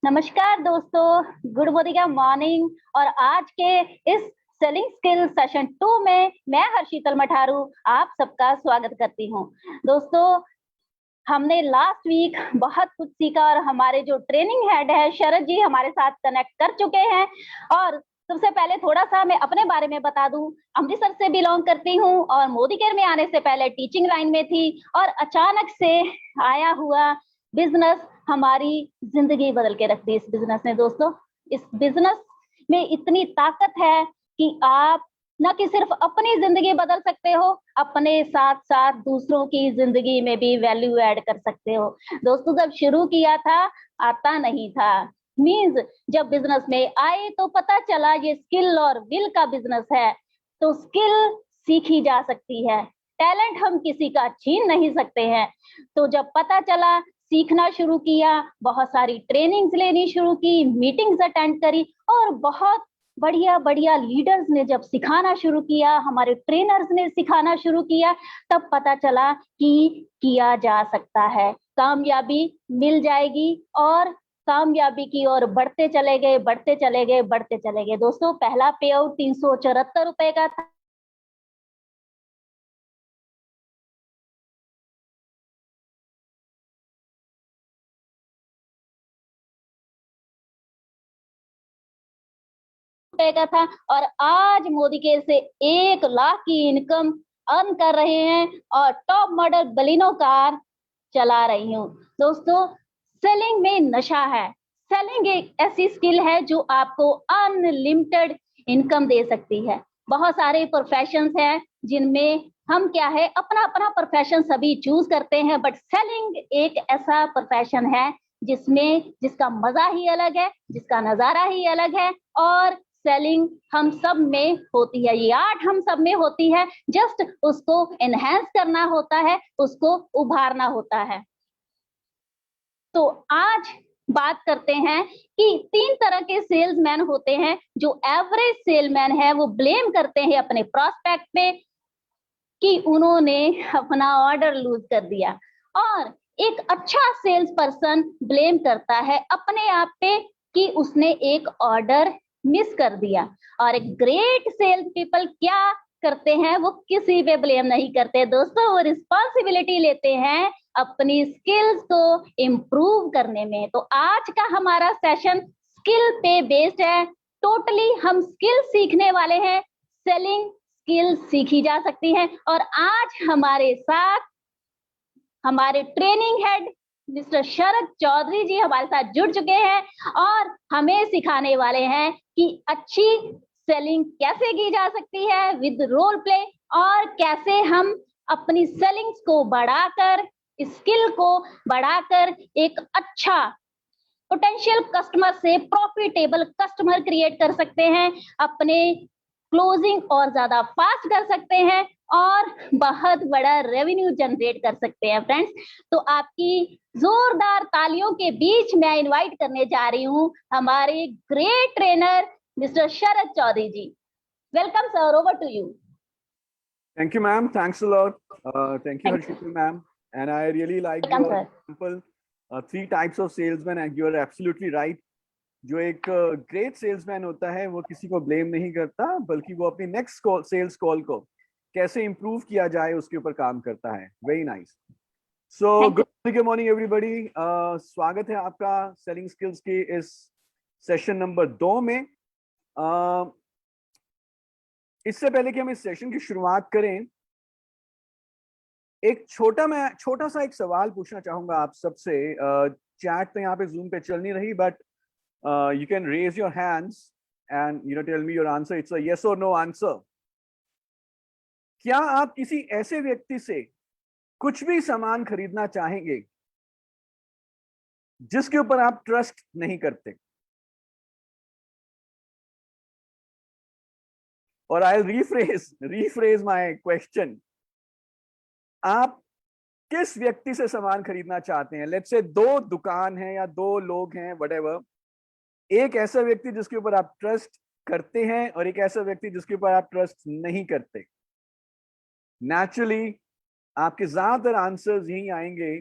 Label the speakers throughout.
Speaker 1: नमस्कार दोस्तों, good morning. और आज के इस सेलिंग स्किल सेशन 2 में मैं हर्षितल मठारू आप सबका स्वागत करती हूँ। दोस्तों, हमने लास्ट वीक बहुत कुछ सीखा और हमारे जो ट्रेनिंग हेड है शरद जी हमारे साथ कनेक्ट कर चुके हैं। और सबसे पहले थोड़ा सा मैं अपने बारे में बता दूं, अमृतसर से बिलोंग करती हूं और मोदी केयर में आने से पहले टीचिंग लाइन में थी और अचानक से आया हुआ बिजनेस हमारी जिंदगी बदल के रख दी। इस बिजनेस ने दोस्तों, इस बिजनेस में इतनी ताकत है कि आप न कि सिर्फ अपनी जिंदगी बदल सकते हो, अपने साथ साथ दूसरों की जिंदगी में भी वैल्यू ऐड कर सकते हो। दोस्तों, जब शुरू किया था आता नहीं था, मींस जब बिजनेस में आए तो पता चला ये स्किल और विल का बिजनेस है। तो स्किल सीखी जा सकती है, टैलेंट हम किसी का छीन नहीं सकते हैं। तो जब पता चला, सीखना शुरू किया, बहुत सारी ट्रेनिंग्स लेनी शुरू की, मीटिंग्स अटेंड करी और बहुत बढ़िया बढ़िया लीडर्स ने जब सिखाना शुरू किया, हमारे ट्रेनर्स ने सिखाना शुरू किया, तब पता चला कि किया जा सकता है, कामयाबी मिल जाएगी। और कामयाबी की ओर बढ़ते चले गए, बढ़ते चले गए, बढ़ते चले गए। दोस्तों, पहला पे आउट 374 रुपए का था। रुपए का था और आज मोदी केयर से 1 लाख की इनकम अर्न कर रहे हैं और टॉप मॉडल बलिनो कार चला रही हूँ। दोस्तों, सेलिंग में नशा है। सेलिंग एक ऐसी स्किल है जो आपको अनलिमिटेड इनकम दे सकती है। बहुत सारे प्रोफेशंस हैं जिनमें हम क्या है, अपना अपना प्रोफेशन सभी चूज करते हैं, बट सेलिंग एक ऐसा प्रोफेशन है जिसका मजा ही अलग है, जिसका नजारा ही अलग है। और सेलिंग हम सब में होती है, ये आर्ट हम सब में होती है, जस्ट उसको एनहेंस करना होता है, उसको उभारना होता है। तो आज बात करते हैं कि 3 तरह के सेल्समैन होते हैं। जो एवरेज सेलमैन है वो ब्लेम करते हैं अपने प्रोस्पेक्ट पे कि उन्होंने अपना ऑर्डर लूज कर दिया, और एक अच्छा सेल्स पर्सन ब्लेम करता है अपने आप पे कि उसने एक ऑर्डर मिस कर दिया। और एक ग्रेट सेल्स पीपल क्या करते हैं, वो किसी पे ब्लेम नहीं करते दोस्तों, वो रिस्पॉन्सिबिलिटी लेते हैं अपनी स्किल्स को इम्प्रूव करने में। तो आज का हमारा सेशन स्किल पे बेस्ड है, टोटली हम स्किल सीखने वाले हैं। सेलिंग स्किल सीखी जा सकती है। और आज हमारे साथ हमारे training head mister Sharad Chaudhary जी हमारे साथ जुड़ चुके हैं और हमें सिखाने वाले हैं कि अच्छी सेलिंग कैसे की जा सकती है विद रोल प्ले, और कैसे हम अपनी सेलिंग्स को बढ़ाकर, स्किल को बढ़ाकर एक अच्छा पोटेंशियल कस्टमर से प्रॉफिटेबल कस्टमर क्रिएट कर सकते हैं, अपने क्लोजिंग और ज्यादा फास्ट कर सकते हैं और बहुत बड़ा रेवेन्यू जनरेट कर सकते हैं। फ्रेंड्स, तो आपकी जोरदार तालियों के बीच मैं इनवाइट करने जा रही हूँ हमारे great trainer mister Sharad Chaudhary ji. Welcome sir, over to you.
Speaker 2: Thank you, ma'am. Thanks a lot. Thank you, Harshita, ma'am. And I really like your example. 3 types of salesmen, and you are absolutely right. जो एक great salesman होता है वो किसी को blame नहीं करता, बल्कि वो अपनी नेक्स्ट सेल्स कॉल को कैसे इंप्रूव किया जाए उसके ऊपर काम करता है। Very nice. So good morning everybody. स्वागत है आपका सेलिंग स्किल्स के इस सेशन नंबर 2 में। इससे पहले कि हम इस सेशन की शुरुआत करें, एक छोटा सा एक सवाल पूछना चाहूंगा आप सबसे। चैट तो यहाँ पे जूम पे चल नहीं रही, but you can raise your hands and tell me your answer. It's a yes or no answer. क्या आप किसी ऐसे व्यक्ति से कुछ भी सामान खरीदना चाहेंगे जिसके ऊपर आप ट्रस्ट नहीं करते? और I'll rephrase my question. आप किस व्यक्ति से सामान खरीदना चाहते हैं? लेट्स से 2 दुकान है या 2 लोग हैं, व्हाटएवर। एक ऐसा व्यक्ति जिसके ऊपर आप ट्रस्ट करते हैं और एक ऐसा व्यक्ति जिसके ऊपर आप ट्रस्ट नहीं करते। नेचुरली आपके ज्यादातर आंसर्स यही आएंगे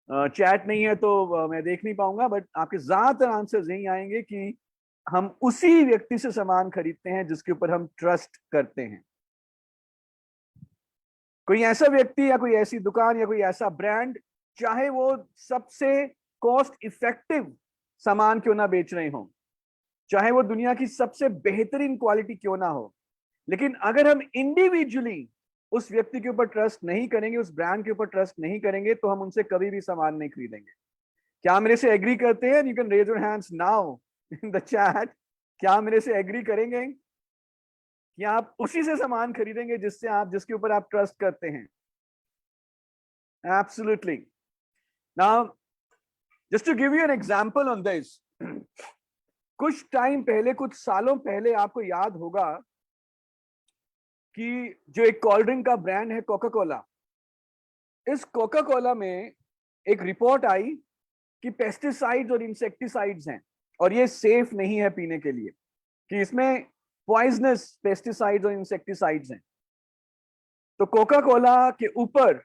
Speaker 2: चैट नहीं है तो मैं देख नहीं पाऊंगा, बट आपके ज्यादातर आंसर्स यही आएंगे कि हम उसी व्यक्ति से सामान खरीदते हैं जिसके ऊपर हम ट्रस्ट करते हैं। कोई ऐसा व्यक्ति या कोई ऐसी दुकान या कोई ऐसा ब्रांड, चाहे वो सबसे कॉस्ट इफेक्टिव सामान क्यों ना बेच रहे हो, चाहे वो दुनिया की सबसे बेहतरीन क्वालिटी क्यों ना हो, लेकिन अगर हम इंडिविजुअली उस व्यक्ति के ऊपर ट्रस्ट नहीं करेंगे, उस ब्रांड के ऊपर ट्रस्ट नहीं करेंगे, तो हम उनसे कभी भी सामान नहीं खरीदेंगे। क्या मेरे से एग्री करते हैं? You can raise your hands now in the chat. क्या मेरे से एग्री करेंगे कि आप उसी से सामान खरीदेंगे जिसके ऊपर आप ट्रस्ट करते हैं? Absolutely. Now just to give you an example on this, कुछ टाइम पहले, कुछ सालों पहले, आपको याद होगा कि जो एक कोल्ड ड्रिंक का ब्रांड है कोका कोला, इस कोका कोला में एक रिपोर्ट आई कि पेस्टिसाइड्स और इंसेक्टिसाइड्स हैं और ये सेफ नहीं है पीने के लिए, कि इसमें पॉइजनस पेस्टिसाइड्स और इंसेक्टिसाइड्स हैं। तो कोका कोला के ऊपर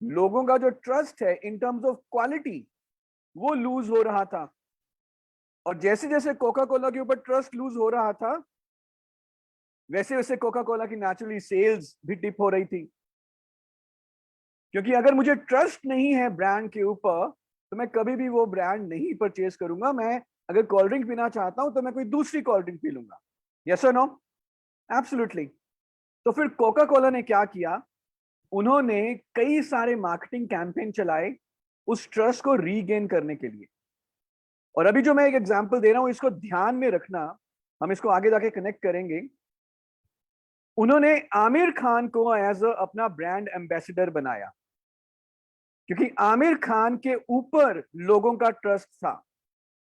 Speaker 2: लोगों का जो ट्रस्ट है इन टर्म्स ऑफ क्वालिटी, वो लूज हो रहा था। और जैसे जैसे कोका कोला के ऊपर ट्रस्ट लूज हो रहा था, वैसे वैसे कोका कोला की नेचुरली सेल्स भी डिप हो रही थी। क्योंकि अगर मुझे ट्रस्ट नहीं है ब्रांड के ऊपर, तो मैं कभी भी वो ब्रांड नहीं परचेज करूंगा। मैं अगर कोल्ड ड्रिंक पीना चाहता हूं तो मैं कोई दूसरी कोल्ड ड्रिंक पी लूंगा। यस और नो? एब्सोल्युटली। तो फिर कोका कोला ने क्या किया, उन्होंने कई सारे मार्केटिंग कैंपेन चलाए उस ट्रस्ट को रीगेन करने के लिए। और अभी जो मैं एक एग्जांपल दे रहा हूं, इसको ध्यान में रखना, हम इसको आगे जाके कनेक्ट करेंगे। उन्होंने आमिर खान को एज अपना ब्रांड एम्बेसडर बनाया, क्योंकि आमिर खान के ऊपर लोगों का ट्रस्ट था।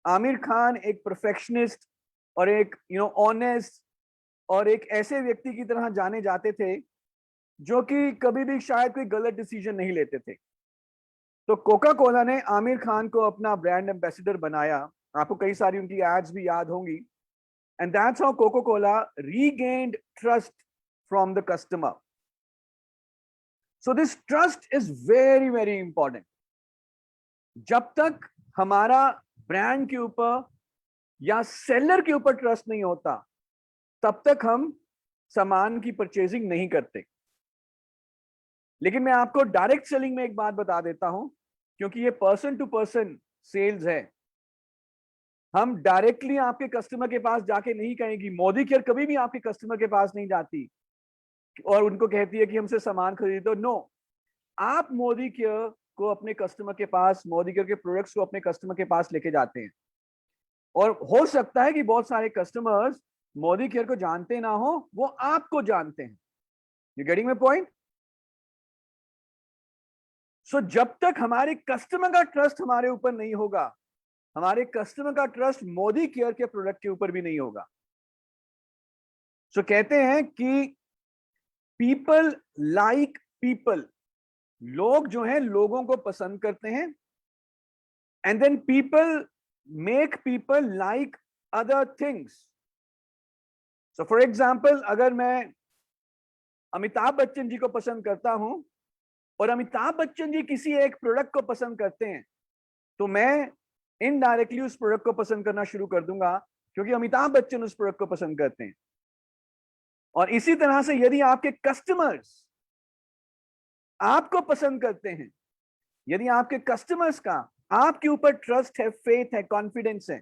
Speaker 2: आमिर खान एक परफेक्शनिस्ट और एक ऑनेस्ट और एक ऐसे व्यक्ति की तरह जाने जाते थे जो कि कभी भी शायद कोई गलत डिसीजन नहीं लेते थे। तो कोका कोला ने आमिर खान को अपना ब्रांड एम्बेसडर बनाया। आपको कई सारी उनकी एड्स भी याद होंगी। And that's how Coca Cola regained trust from the customer. So this trust is very very important. जब तक हमारा ब्रांड के ऊपर या सेलर के ऊपर ट्रस्ट नहीं होता, तब तक हम सामान की परचेजिंग नहीं करते। लेकिन मैं आपको डायरेक्ट सेलिंग में एक बात बता देता हूं, क्योंकि ये पर्सन टू पर्सन सेल्स है। हम डायरेक्टली आपके कस्टमर के पास जाके नहीं कहेंगे। मोदी केयर कभी भी आपके कस्टमर के पास नहीं जाती और उनको कहती है कि हमसे सामान खरीदो। नो, आप मोदी केयर को अपने कस्टमर के पास, मोदी केयर के प्रोडक्ट्स को अपने कस्टमर के पास लेके जाते हैं। और हो सकता है कि बहुत सारे कस्टमर्स मोदी केयर को जानते ना हो, वो आपको जानते हैं। You getting my point? So जब तक हमारे कस्टमर का ट्रस्ट हमारे ऊपर नहीं होगा, हमारे कस्टमर का ट्रस्ट मोदी केयर के प्रोडक्ट के ऊपर भी नहीं होगा। सो कहते हैं कि पीपल लाइक पीपल, लोग जो हैं लोगों को पसंद करते हैं। And then people make people like other things. So for example, अगर मैं अमिताभ बच्चन जी को पसंद करता हूं और अमिताभ बच्चन जी किसी एक प्रोडक्ट को पसंद करते हैं, तो मैं इनडायरेक्टली उस प्रोडक्ट को पसंद करना शुरू कर दूंगा, क्योंकि अमिताभ बच्चन उस प्रोडक्ट को पसंद करते हैं। और इसी तरह से यदि आपके कस्टमर्स आपको पसंद करते हैं, यदि आपके कस्टमर्स का आपके ऊपर ट्रस्ट है, फेथ है, कॉन्फिडेंस है,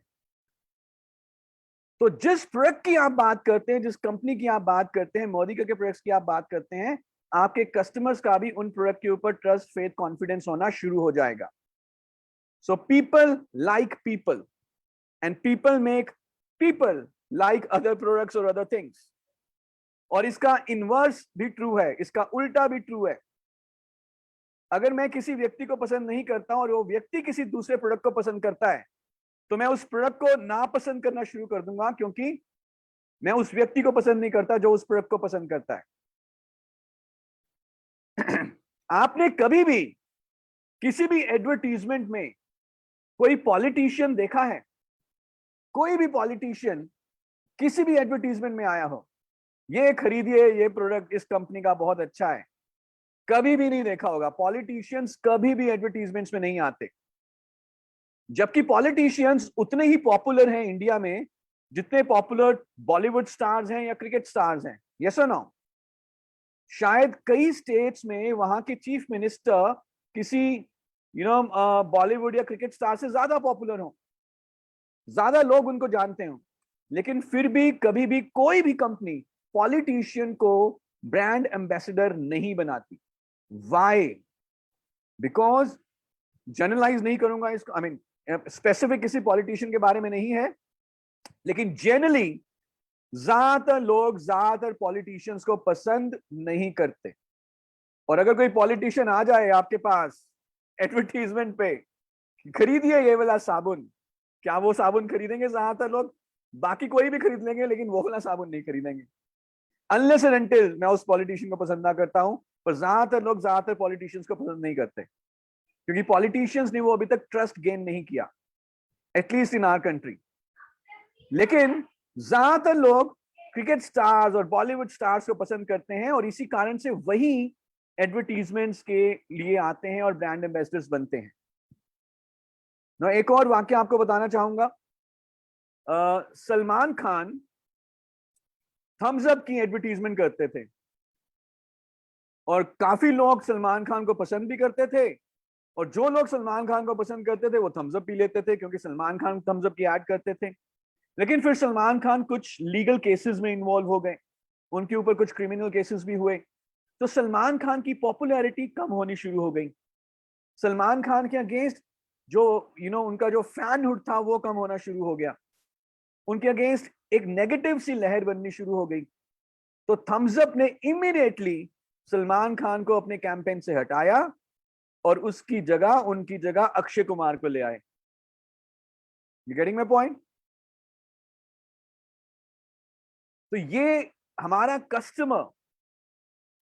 Speaker 2: तो जिस प्रोडक्ट की आप बात करते हैं, जिस कंपनी की आप बात करते हैं, मोदी के प्रोडक्ट्स की आप बात करते हैं, आपके कस्टमर्स का भी उन प्रोडक्ट के ऊपर ट्रस्ट, फेथ, कॉन्फिडेंस होना शुरू हो जाएगा। So people like people and people make people like other products और अदर थिंग्स। और इसका इनवर्स भी ट्रू है, इसका उल्टा भी ट्रू है। अगर मैं किसी व्यक्ति को पसंद नहीं करता और वो व्यक्ति किसी दूसरे प्रोडक्ट को पसंद करता है, तो मैं उस प्रोडक्ट को नापसंद करना शुरू कर दूंगा, क्योंकि मैं उस व्यक्ति को पसंद नहीं करता जो उस प्रोडक्ट को पसंद करता है। आपने कभी भी किसी भी एडवर्टीजमेंट में कोई पॉलिटिशियन देखा है? कोई भी पॉलिटिशियन किसी भी एडवर्टीजमेंट में आया हो, ये खरीदिए, ये प्रोडक्ट इस कंपनी का बहुत अच्छा है? कभी भी नहीं देखा होगा। पॉलिटिशियंस कभी भी एडवर्टीजमेंट्स में नहीं आते। जबकि पॉलिटिशियंस उतने ही पॉपुलर हैं इंडिया में जितने पॉपुलर बॉलीवुड स्टार्स हैं या क्रिकेट स्टार्स हैं। यस और नो? शायद कई स्टेट्स में वहां के चीफ मिनिस्टर किसी बॉलीवुड या क्रिकेट स्टार से ज्यादा पॉपुलर हो, ज्यादा लोग उनको जानते हो, लेकिन फिर भी कभी भी कोई भी कंपनी पॉलिटिशियन को ब्रांड एम्बेसडर नहीं बनाती। वाई? बिकॉज, जनरलाइज नहीं करूंगा इसको, आई मीन स्पेसिफिक किसी पॉलिटिशियन के बारे में नहीं है, लेकिन जनरली ज्यादातर लोग ज्यादातर पॉलिटिशियंस को पसंद नहीं करते। और अगर कोई पॉलिटिशियन आ जाए आपके पास एडवर्टीजमेंट पे, खरीदिए ये वाला साबुन, क्या वो साबुन खरीदेंगे ज्यादातर लोग? बाकी कोई भी खरीद लेंगे, लेकिन वो वाला साबुन नहीं खरीदेंगे, अनलेस एंड अनटिल मैं उस पॉलिटिशियन को पसंद ना करता हूं। पर ज्यादातर लोग ज्यादातर पॉलिटिशियंस को पसंद नहीं करते, क्योंकि पॉलिटिशियंस ने वो अभी तक ट्रस्ट गेन नहीं किया, एटलीस्ट इन आवर कंट्री। लेकिन ज्यादातर लोग क्रिकेट स्टार्स और बॉलीवुड स्टार्स को पसंद करते हैं, और इसी कारण से वही एडवर्टीजमेंट्स के लिए आते हैं और ब्रांड एम्बेसडर्स बनते हैं। ना एक और वाक्य आपको बताना चाहूंगा। सलमान खान थम्स अप की एडवर्टीजमेंट करते थे, और काफी लोग सलमान खान को पसंद भी करते थे, और जो लोग सलमान खान को पसंद करते थे वो थम्स अप पी लेते थे, क्योंकि सलमान खान थम्स अप की ऐड करते थे। लेकिन फिर सलमान खान कुछ लीगल केसेस में इन्वॉल्व हो गए, उनके ऊपर कुछ क्रिमिनल केसेस भी हुए, तो सलमान खान की पॉपुलैरिटी कम होनी शुरू हो गई। सलमान खान के अगेंस्ट जो उनका जो फैनहुड था वो कम होना शुरू हो गया, उनके अगेंस्ट एक नेगेटिव सी लहर बननी शुरू हो गई। तो थम्स अप ने इमीडिएटली सलमान खान को अपने कैंपेन से हटाया और उनकी जगह अक्षय कुमार को ले आए। You getting my point? तो ये हमारा customer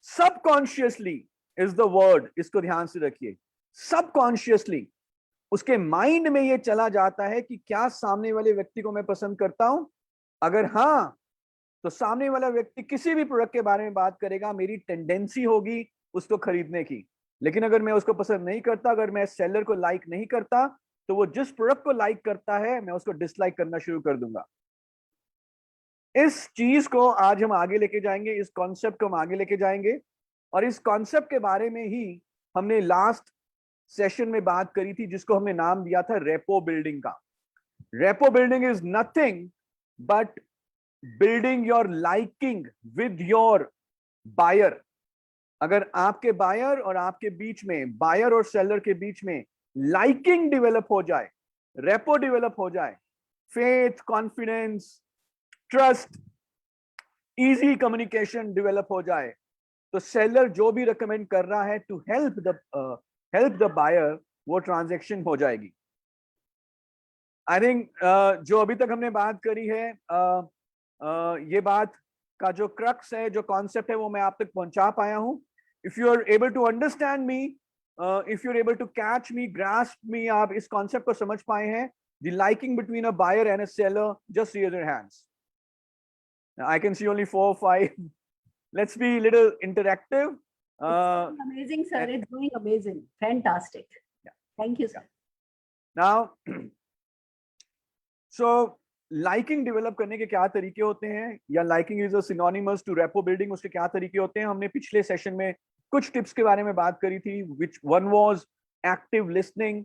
Speaker 2: subconsciously is the word, इसको ध्यान से रखिए, सबकॉन्शियसली उसके माइंड में ये चला जाता है कि क्या सामने वाले व्यक्ति को मैं पसंद करता हूं। अगर हाँ, तो सामने वाला व्यक्ति किसी भी प्रोडक्ट के बारे में बात करेगा, मेरी टेंडेंसी होगी उसको खरीदने की। लेकिन अगर मैं उसको पसंद नहीं करता, अगर मैं सेलर को लाइक नहीं करता, तो वो जिस प्रोडक्ट को लाइक करता है मैं उसको डिसलाइक करना शुरू कर दूंगा। इस चीज को आज हम आगे लेके जाएंगे, इस कॉन्सेप्ट को हम आगे लेके जाएंगे, और इस कॉन्सेप्ट के बारे में ही हमने लास्ट सेशन में बात करी थी, जिसको हमने नाम दिया था रेपो बिल्डिंग का। Rapport building is nothing but building your liking with your buyer. अगर आपके बायर और आपके बीच में, बायर और सेलर के बीच में लाइकिंग डेवलप हो जाए, रेपो डेवलप हो जाए, faith, confidence, trust, easy communication develop हो जाए, तो सेलर जो भी रिकमेंड कर रहा है टू हेल्प द बायर, वो ट्रांजैक्शन हो जाएगी। आई थिंक जो अभी तक हमने बात करी है, ये बात का जो क्रक्स है, जो कॉन्सेप्ट है, वो मैं आप तक पहुंचा पाया हूं। If you are able to understand me, if you are able to catch me, grasp me, आप इस कॉन्सेप्ट को समझ पाए हैं, the liking between a buyer and a seller, just raise your hands. I can see only 4 or 5. Let's be a little interactive.
Speaker 3: It's amazing, sir. It's doing amazing. Fantastic.
Speaker 2: Yeah.
Speaker 3: Thank you, sir.
Speaker 2: Now, so liking develop करने के क्या तरीके होते हैं, या liking is a synonymous to repo building, उसके क्या तरीके होते हैं? हमने पिछले सेशन में कुछ टिप्स के बारे में बात करी थी, which one was active listening,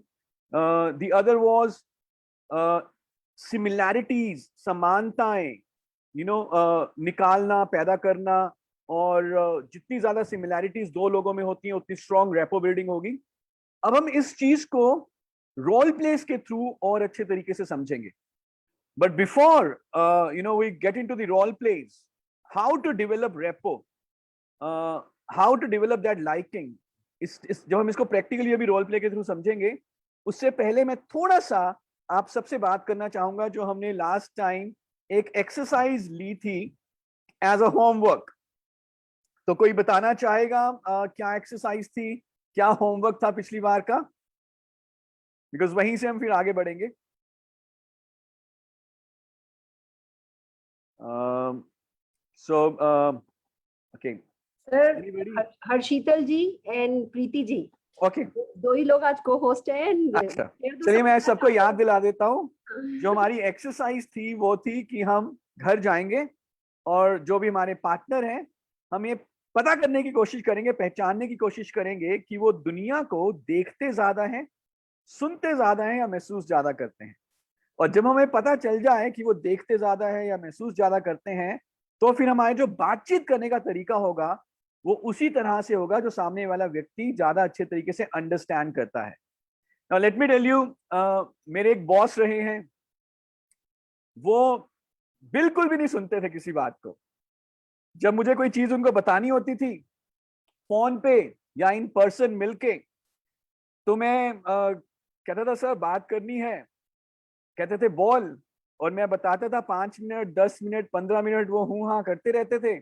Speaker 2: the other was similarities, समानताएं, निकालना, पैदा करना, और जितनी ज्यादा सिमिलैरिटीज दो लोगों में होती हैं उतनी स्ट्रॉन्ग रेपो बिल्डिंग होगी। अब हम इस चीज को रोल प्लेस के थ्रू और अच्छे तरीके से समझेंगे। But before we get into the role plays, how to develop rapport, how to develop that liking, जब हम इसको प्रैक्टिकली अभी रोल प्ले के थ्रू समझेंगे, उससे पहले मैं थोड़ा सा आप सबसे बात करना चाहूंगा, जो हमने लास्ट टाइम एक एक्सरसाइज ली थी एज अ होमवर्क। तो कोई बताना चाहेगा क्या एक्सरसाइज थी, क्या होमवर्क था पिछली बार का? बिकॉज वहीं से हम फिर आगे बढ़ेंगे। Okay
Speaker 3: Sir, Harshita ji and Preeti ji,
Speaker 2: okay,
Speaker 3: दो ही लोग आज को होस्ट है।
Speaker 2: अच्छा चलिए मैं सबको याद दिला देता हूँ। जो हमारी एक्सरसाइज थी वो थी कि हम घर जाएंगे और जो भी हमारे पार्टनर हैं हम ये पता करने की कोशिश करेंगे, पहचानने की कोशिश करेंगे कि वो दुनिया को देखते ज्यादा हैं, सुनते ज्यादा हैं या महसूस ज्यादा करते हैं। और जब हमें पता चल जाए कि वो देखते ज्यादा है या महसूस ज्यादा करते हैं, तो फिर हमारे जो बातचीत करने का तरीका होगा वो उसी तरह से होगा जो सामने वाला व्यक्ति ज्यादा अच्छे तरीके से अंडरस्टैंड करता है। Now let me tell you, मेरे एक बॉस रहे हैं, वो बिल्कुल भी नहीं सुनते थे किसी बात को। जब मुझे कोई चीज उनको बतानी होती थी फोन पे या इन पर्सन मिलके, तो मैं कहता था सर बात करनी है, कहते थे बोल, और मैं बताता था 5 मिनट 10 मिनट 15 मिनट वो हूं हाँ करते रहते थे।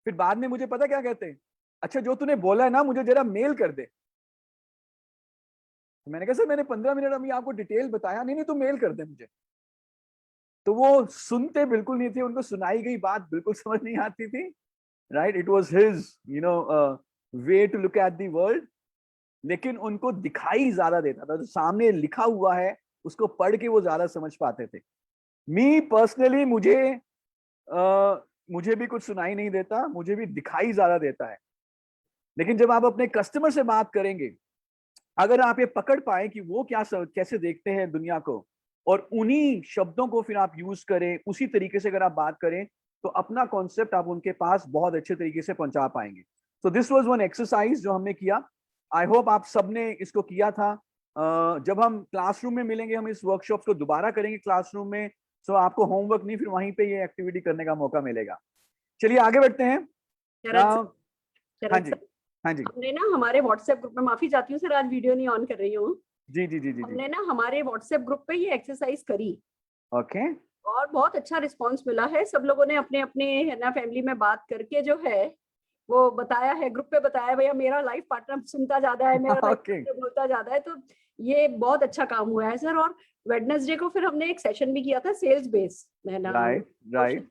Speaker 2: फिर बाद में मुझे पता क्या कहते, अच्छा जो तूने बोला है ना मुझे जरा मेल कर दे। तो मैंने कहा सर मैंने 15 मिनट अभी आपको डिटेल बताया, नहीं नहीं तू मेल कर दे मुझे। तो वो सुनते बिल्कुल नहीं थे, उनको सुनाई गई बात बिल्कुल समझ नहीं आती थी, right. It was his way to look at the world, लेकिन उनको दिखाई ज्यादा देता था, जो सामने लिखा हुआ है उसको पढ़ के वो ज्यादा समझ पाते थे। मी पर्सनली मुझे भी कुछ सुनाई नहीं देता, मुझे भी दिखाई ज्यादा देता है। लेकिन जब आप अपने कस्टमर से बात करेंगे, अगर आप ये पकड़ पाए कि वो कैसे देखते हैं दुनिया को, और उन्हीं शब्दों को फिर आप यूज करें, उसी तरीके से अगर आप बात करें, तो अपना कॉन्सेप्ट आप उनके पास बहुत अच्छे तरीके से पहुंचा पाएंगे। So this was one exercise जो हमने किया। आई होप आप सबने इसको किया था। जब हम क्लासरूम में मिलेंगे, हम इस वर्कशॉप को दोबारा करेंगे क्लासरूम में, सो आपको होमवर्क नहीं, फिर वहीं पे ये एक्टिविटी करने का मौका मिलेगा। चलिए आगे बढ़ते हैं। हाँ जी, हाँ जी।
Speaker 3: हमने ना हमारे व्हाट्सएप ग्रुप में, माफी चाहती हूँ सर आज वीडियो नहीं ऑन कर रही हूँ।
Speaker 2: जी जी जी जी।
Speaker 3: हमने ना हमारे व्हाट्सएप ग्रुप पे ये एक्सरसाइज करी।
Speaker 2: ओके।
Speaker 3: और बहुत अच्छा रिस्पांस मिला है। सब लोगों ने अपने अपने है ना फैमिली में बात करके जो है वो बताया है, ग्रुप पे बताया भैया मेरा लाइफ पार्टनर सुनता ज्यादा है, मेरा लाइफ पार्टनर बोलता ज्यादा है। तो ये बहुत अच्छा काम हुआ है सर। और वेडनेसडे को फिर हमने एक सेशन भी किया था सेल्स बेस में ना,
Speaker 2: राइट।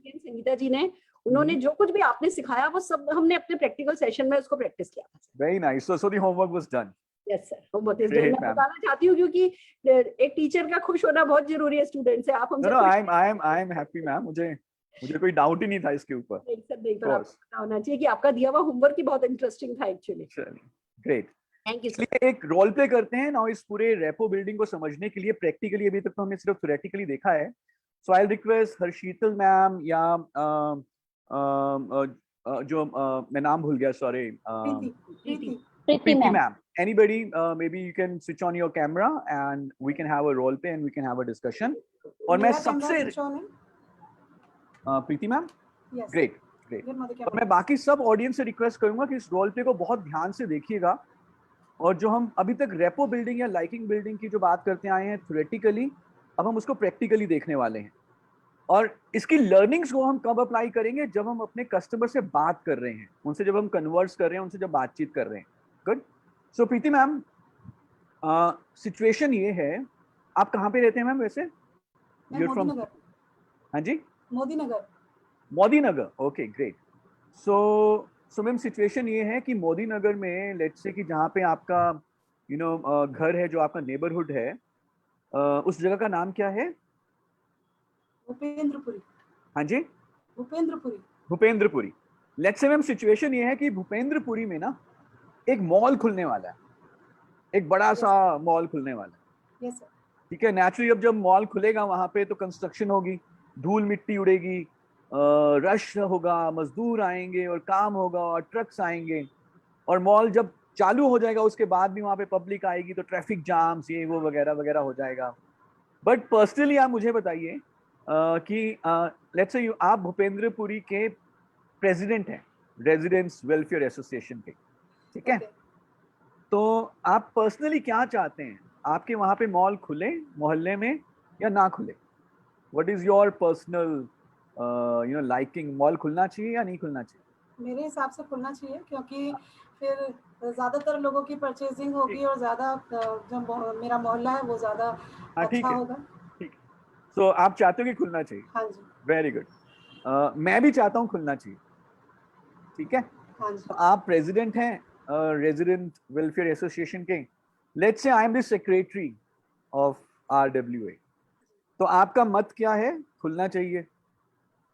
Speaker 3: संगीता जी ने, उन्होंने जो कुछ भी आपने सिखाया वो सब हमने अपने प्रैक्टिकल सेशन में उसको प्रैक्टिस किया था।
Speaker 2: Very nice. So the homework was done.
Speaker 3: Yes sir, homework is done. मैं बताना चाहती हूँ क्योंकि एक टीचर का खुश होना बहुत जरूरी है स्टूडेंट से। आप हमसे
Speaker 2: आई एम हैप्पी मैम, मुझे कोई डाउट ही नहीं था इसके ऊपर।
Speaker 3: नहीं सर, नहीं, पर आपको पता होना चाहिए कि आपका दिया हुआ होमवर्क ही बहुत इंटरेस्टिंग था actually.
Speaker 2: Great,
Speaker 3: thank you sir.
Speaker 2: चलिए एक रोल प्ले करते हैं ना इस पूरे रेपो बिल्डिंग को समझने के लिए। प्रैक्टिकली अभी तक तो हमने सिर्फ थ्योरेटिकली देखा है। सो आई रिक्वेस्ट हर्षितल मैम या जो मैं नाम भूल गया, sorry, Preeti ma'am, anybody, maybe you can switch on your camera and we can have a role play and we can have a discussion. और मैं सबसे प्रीति मैम, ग्रेट ग्रेट। और मैं बाकी सब ऑडियंस से रिक्वेस्ट करूंगा कि इस रोल प्ले को बहुत ध्यान से देखिएगा। और जो हम अभी तक रेपो बिल्डिंग या लाइकिंग बिल्डिंग की जो बात करते आए हैं थ्योरेटिकली, अब हम उसको प्रैक्टिकली देखने वाले हैं। और इसकी लर्निंग्स को हम कब अप्लाई करेंगे, जब हम अपने कस्टमर से बात कर रहे हैं, उनसे जब हम कन्वर्स कर रहे हैं, उनसे जब बातचीत कर रहे हैं। गुड। सो प्रीति मैम, सिचुएशन ये है, आप कहाँ पे रहते हैं मैम वैसे? हाँ जी, Modi Nagar. Okay great. So ma'am situation ये है कि मोदी नगर में लेट्स से कि जहाँ पे आपका घर है, जो आपका नेबरहुड है, उस जगह का नाम क्या है?
Speaker 3: भूपेंद्रपुरी।
Speaker 2: हाँ जी,
Speaker 3: भूपेंद्रपुरी।
Speaker 2: भूपेंद्रपुरी। लेट्स से मैम सिचुएशन ये है कि भूपेंद्रपुरी में ना एक मॉल खुलने वाला है, एक बड़ा सा मॉल खुलने वाला है।
Speaker 3: Yes sir.
Speaker 2: ठीक है, नेचुरली अब जब मॉल खुलेगा वहां पे तो कंस्ट्रक्शन होगी, धूल मिट्टी उड़ेगी, रश होगा, मजदूर आएंगे और काम होगा और ट्रक्स आएंगे। और मॉल जब चालू हो जाएगा उसके बाद भी वहां पे पब्लिक आएगी तो ट्रैफिक जाम्स ये वो वगैरह वगैरह हो जाएगा। बट पर्सनली आप मुझे बताइए कि लेट्स से आप भूपेंद्रपुरी के प्रेसिडेंट हैं रेजिडेंट्स वेलफेयर एसोसिएशन के, ठीक है? तो आप पर्सनली क्या चाहते हैं, आपके वहां पे मॉल खुले मोहल्ले में या ना खुले? What is your personal liking, mall खुलना चाहिए या नहीं खुलना चाहिए?
Speaker 4: मेरे हिसाब से खुलना चाहिए, क्योंकि फिर ज्यादातर लोगों की परचेजिंग होगी और ज्यादा जो मेरा मोहल्ला है वो ज्यादा अच्छा होगा।
Speaker 2: ठीक है, तो आप चाहते हो कि खुलना चाहिए?
Speaker 4: हाँ जी।
Speaker 2: Very good. मैं भी चाहता हूँ खुलना चाहिए। ठीक है,
Speaker 4: हाँ जी।
Speaker 2: तो आप प्रेसिडेंट हैं, रेजिडेंट वेलफेयर एसोसिएशन के, let's say I am the secretary of RWA, तो आपका मत क्या है? खुलना चाहिए।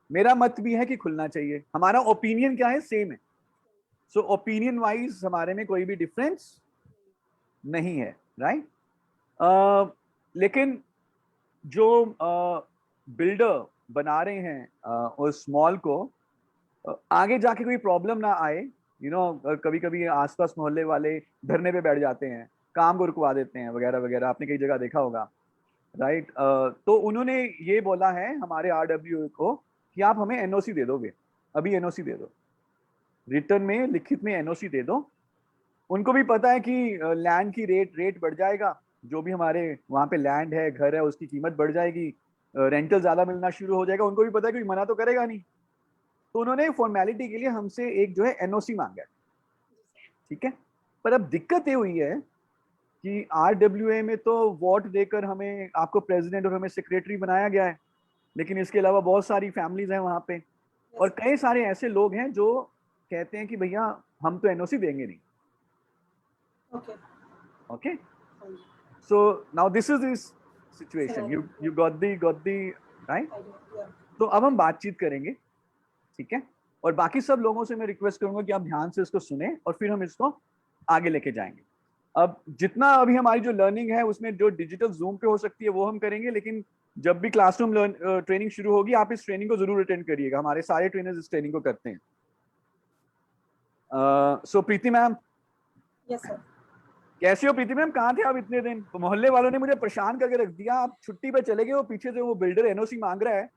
Speaker 2: मेरा मत भी है कि खुलना चाहिए। हमारा ओपिनियन क्या है? सेम है। सो ओपिनियन वाइज हमारे में कोई भी डिफरेंस नहीं है, राइट? लेकिन जो बिल्डर बना रहे हैं उस मॉल को, आगे जाके कोई प्रॉब्लम ना आए, कभी कभी आसपास मोहल्ले वाले धरने पे बैठ जाते हैं, काम को रुकवा देते हैं वगैरह वगैरह, आपने कई जगह देखा होगा, राइट? तो उन्होंने ये बोला है हमारे RWA को कि आप हमें NOC दे दोगे, अभी NOC दे दो, रिटर्न में लिखित में NOC दे दो। उनको भी पता है कि लैंड की रेट बढ़ जाएगा, जो भी हमारे वहाँ पे लैंड है, घर है, उसकी कीमत बढ़ जाएगी, रेंटल ज्यादा मिलना शुरू हो जाएगा। उनको भी पता है कि मना तो करेगा नहीं, तो उन्होंने फॉर्मेलिटी के लिए हमसे एक जो है NOC मांगा है, ठीक है? पर अब दिक्कत ये हुई है कि RWA में तो वोट देकर हमें, आपको प्रेसिडेंट और हमें सेक्रेटरी बनाया गया है, लेकिन इसके अलावा बहुत सारी फैमिलीज हैं वहाँ पे, और कई सारे ऐसे लोग हैं जो कहते हैं कि भैया हम तो NOC देंगे नहीं। Okay. So now this is this situation. You got the right? तो अब हम बातचीत करेंगे, ठीक है? और बाकी सब लोगों से मैं रिक्वेस्ट करूंगा कि आप ध्यान से इसको सुने और फिर हम इसको आगे लेके जाएंगे। अब जितना अभी हमारी जो लर्निंग है उसमें जो डिजिटल जूम पे हो सकती है वो हम करेंगे, लेकिन जब भी क्लासरूम ट्रेनिंग शुरू होगी आप इस ट्रेनिंग को जरूर अटेंड करिएगा। हमारे सारे ट्रेनर्स इस ट्रेनिंग को करते हैं। सो प्रीति मैम,
Speaker 4: यस सर।
Speaker 2: कैसे हो प्रीति मैम? कहाँ थे आप इतने दिन? तो मोहल्ले वालों ने मुझे परेशान करके रख दिया, आप छुट्टी पे चले गए। वो पीछे से वो बिल्डर NOC मांग रहा है,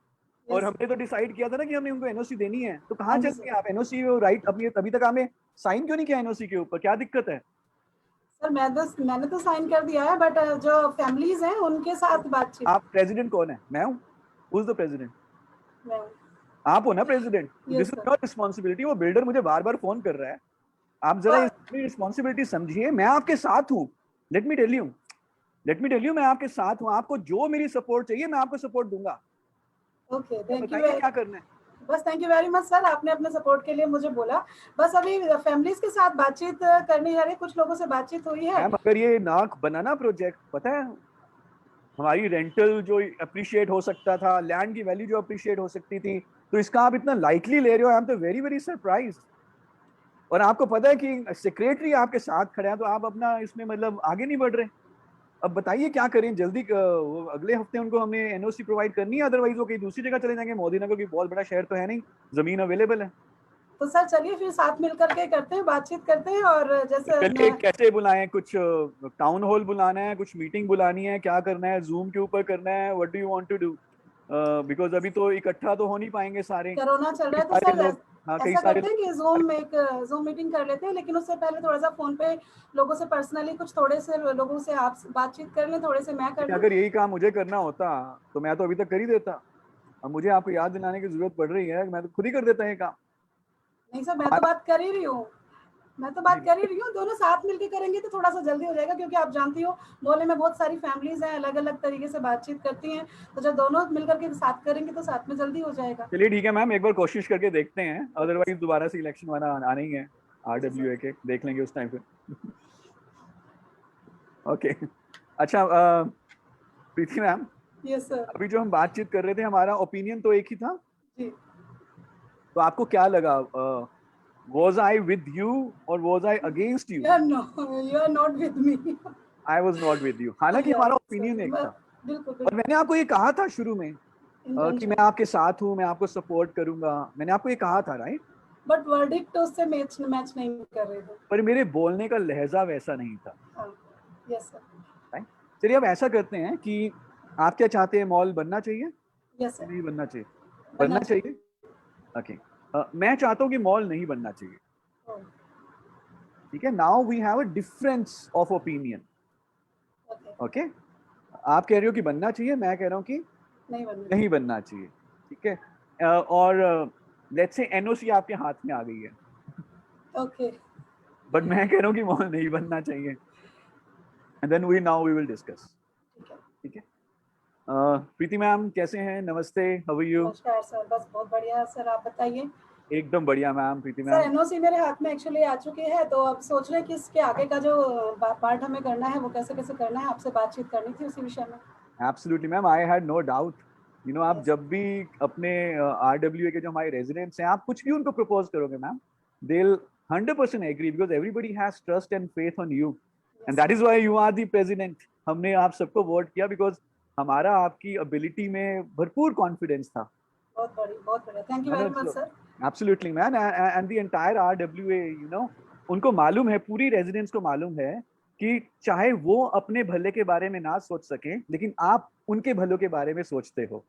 Speaker 2: और हमने तो डिसाइड किया था ना कि हमने उनको NOC देनी है, तो कहाँ चल गए आप? NOC राइट अपनी अभी तक हमें साइन क्यों नहीं किया NOC के ऊपर? क्या दिक्कत है?
Speaker 4: सर मैंने तो साइन कर दिया है, बट जो फैमिलीज हैं उनके साथ बातचीत।
Speaker 2: आप प्रेसिडेंट कौन है? मैं हूँ। Who is the president?
Speaker 4: मैं हूँ।
Speaker 2: आप हो ना president? This is your responsibility. वो बिल्डर मुझे बार बार फोन कर रहा है, आप जरा इसकी रिस्पॉन्सिबिलिटी समझिए। मैं आपके साथ हूँ, लेट मी टेल यू मैं आपके साथ हूँ। आपको जो मेरी सपोर्ट चाहिए मैं आपको सपोर्ट दूंगा।
Speaker 4: Okay, thank you.
Speaker 2: क्या करना है?
Speaker 4: बस thank you very much sir, आपने अपने सपोर्ट के लिए मुझे बोला। बस अभी फैमिलीज के साथ बातचीत करनी है, कुछ लोगों से बातचीत हुई है।
Speaker 2: अगर ये नाक बनाना प्रोजेक्ट, पता है हमारी रेंटल जो अप्रिशिएट हो सकता था, लैंड की वैल्यू जो अप्रिशिएट हो सकती थी, तो इसका आप इतना लाइटली ले रहे हो। आई एम तो वेरी वेरी सरप्राइज्ड। और आपको पता है कि सेक्रेटरी आपके साथ खड़े हैं, तो आप अपना इसमें मतलब आगे नहीं बढ़ रहे। अब बताइए क्या करें? जल्दी अगले हफ्ते उनको हमने NOC प्रोवाइड करनी है, अदरवाइज वो कहीं दूसरी जगह चले जाएंगे। मोदी नगर की बहुत बड़ा शहर तो है नहीं, जमीन अवेलेबल है।
Speaker 4: तो सर चलिए फिर साथ मिलकर के करते हैं, बातचीत करते हैं। और जैसे
Speaker 2: कैसे बुलाएं? कुछ टाउन हॉल बुलाना है, कुछ मीटिंग बुलानी है, क्या करना है? जूम के ऊपर करना है? What do you want to do? Because अभी तो इकट्ठा तो हो नहीं पाएंगे सारे,
Speaker 4: कोरोना चल रहा है। तो सर
Speaker 2: कई
Speaker 4: ऐसा
Speaker 2: सारे
Speaker 4: करते हैं कि जूम मीटिंग कर लेते हैं, लेकिन उससे पहले थोड़ा सा फोन पे लोगों से पर्सनली कुछ थोड़े से लोगों से आप बातचीत कर लें, थोड़े से मैं कर लूं।
Speaker 2: अगर यही काम मुझे करना होता तो मैं तो अभी तक कर ही देता। अब मुझे आपको याद दिलाने की जरूरत पड़ रही है, मैं तो खुद ही कर देता ये काम।
Speaker 4: नहीं सर, मैं तो बात कर ही रही हूँ, दोनों साथ मिलके करेंगे तो थोड़ा सा जल्दी हो जाएगा, क्योंकि आप जानती हो मोहल्ले में बहुत सारी फैमिलीज हैं, अलग अलग तरीके से बातचीत करती हैं, तो जब दोनों मिलकर के साथ करेंगे तो साथ में जल्दी हो जाएगा।
Speaker 2: चलिए ठीक है मैम, एक बार कोशिश करके देखते हैं, अदरवाइज दोबारा से इलेक्शन वाला आना ही है RWA के, देख लेंगे उस टाइम पे। ओके अच्छा प्रीति मैम,
Speaker 4: यस सर।
Speaker 2: अभी जो हम बातचीत कर रहे थे, हमारा ओपिनियन तो एक ही था
Speaker 4: जी।
Speaker 2: तो आपको क्या लगा? Was I with you or was I against you?
Speaker 4: No, you are not with me.
Speaker 2: I was not with you. हालांकि हमारा ओपिनियन एक था।
Speaker 4: बिल्कुल।
Speaker 2: और मैंने आपको ये कहा था शुरू में कि मैं आपके साथ हूँ, मैं आपको सपोर्ट करूंगा, मैंने आपको ये कहा था, राइट?
Speaker 4: बट वर्डिक्ट उससे मैच नहीं कर रहे थे।
Speaker 2: पर मेरे बोलने का लहजा वैसा नहीं था।
Speaker 4: Yes sir.
Speaker 2: राइट, चलिए अब ऐसा करते हैं कि आप क्या चाहते हैं? मॉल बनना चाहिए?
Speaker 4: Yes sir.
Speaker 2: नहीं बनना चाहिए? बनना चाहिए। ओके, मैं चाहता हूँ कि मॉल नहीं बनना चाहिए। ठीक है, now we have a difference of opinion. Okay, आप कह रहे हो कि बनना चाहिए, मैं कह रहा हूँ कि नहीं बनना चाहिए। ठीक है, और लेट्स से NOC आपके हाथ में आ गई है।
Speaker 4: ओके,
Speaker 2: बट मैं कह रहा हूँ कि मॉल नहीं बनना चाहिए, and then we will discuss. ठीक है, प्रीति मैम कैसे हैं? नमस्ते, हाउ आर यू?
Speaker 4: नमस्कार सर, बस बहुत बढ़िया सर, आप बताइए।
Speaker 2: एकदम बढ़िया ma'am, Preeti
Speaker 4: sir
Speaker 2: ma'am.
Speaker 4: NOC मेरे हाथ में एक्चुअली आ चुकी है, तो अब सोच रहे हैं कि इसके आगे का जो पार्ट हमें करना है वो कैसे कैसे करना है, आपसे बातचीत करनी थी उसी विषय में।
Speaker 2: Absolutely ma'am, I had no doubt. आप
Speaker 4: Yes.
Speaker 2: जब भी अपने RWA के जो हमारे रेजिडेंट्स हैं, आप कुछ भी उनको प्रपोज करोगे ma'am, they 100% agree, because everybody has trust and faith on you, and that is why you are the president. हमने आप सबको वोट किया बिकॉज हमारा आपकी एबिलिटी में भरपूर कॉन्फिडेंस था।
Speaker 4: बहुत बढ़िया, thank you very much sir.
Speaker 2: Absolutely man, and the entire RWA, उनको मालूम है, पूरी रेजिडेंट्स को मालूम है कि चाहे वो अपने भले के बारे में ना सोच सके, लेकिन आप उनके भलों के बारे में सोचते हो।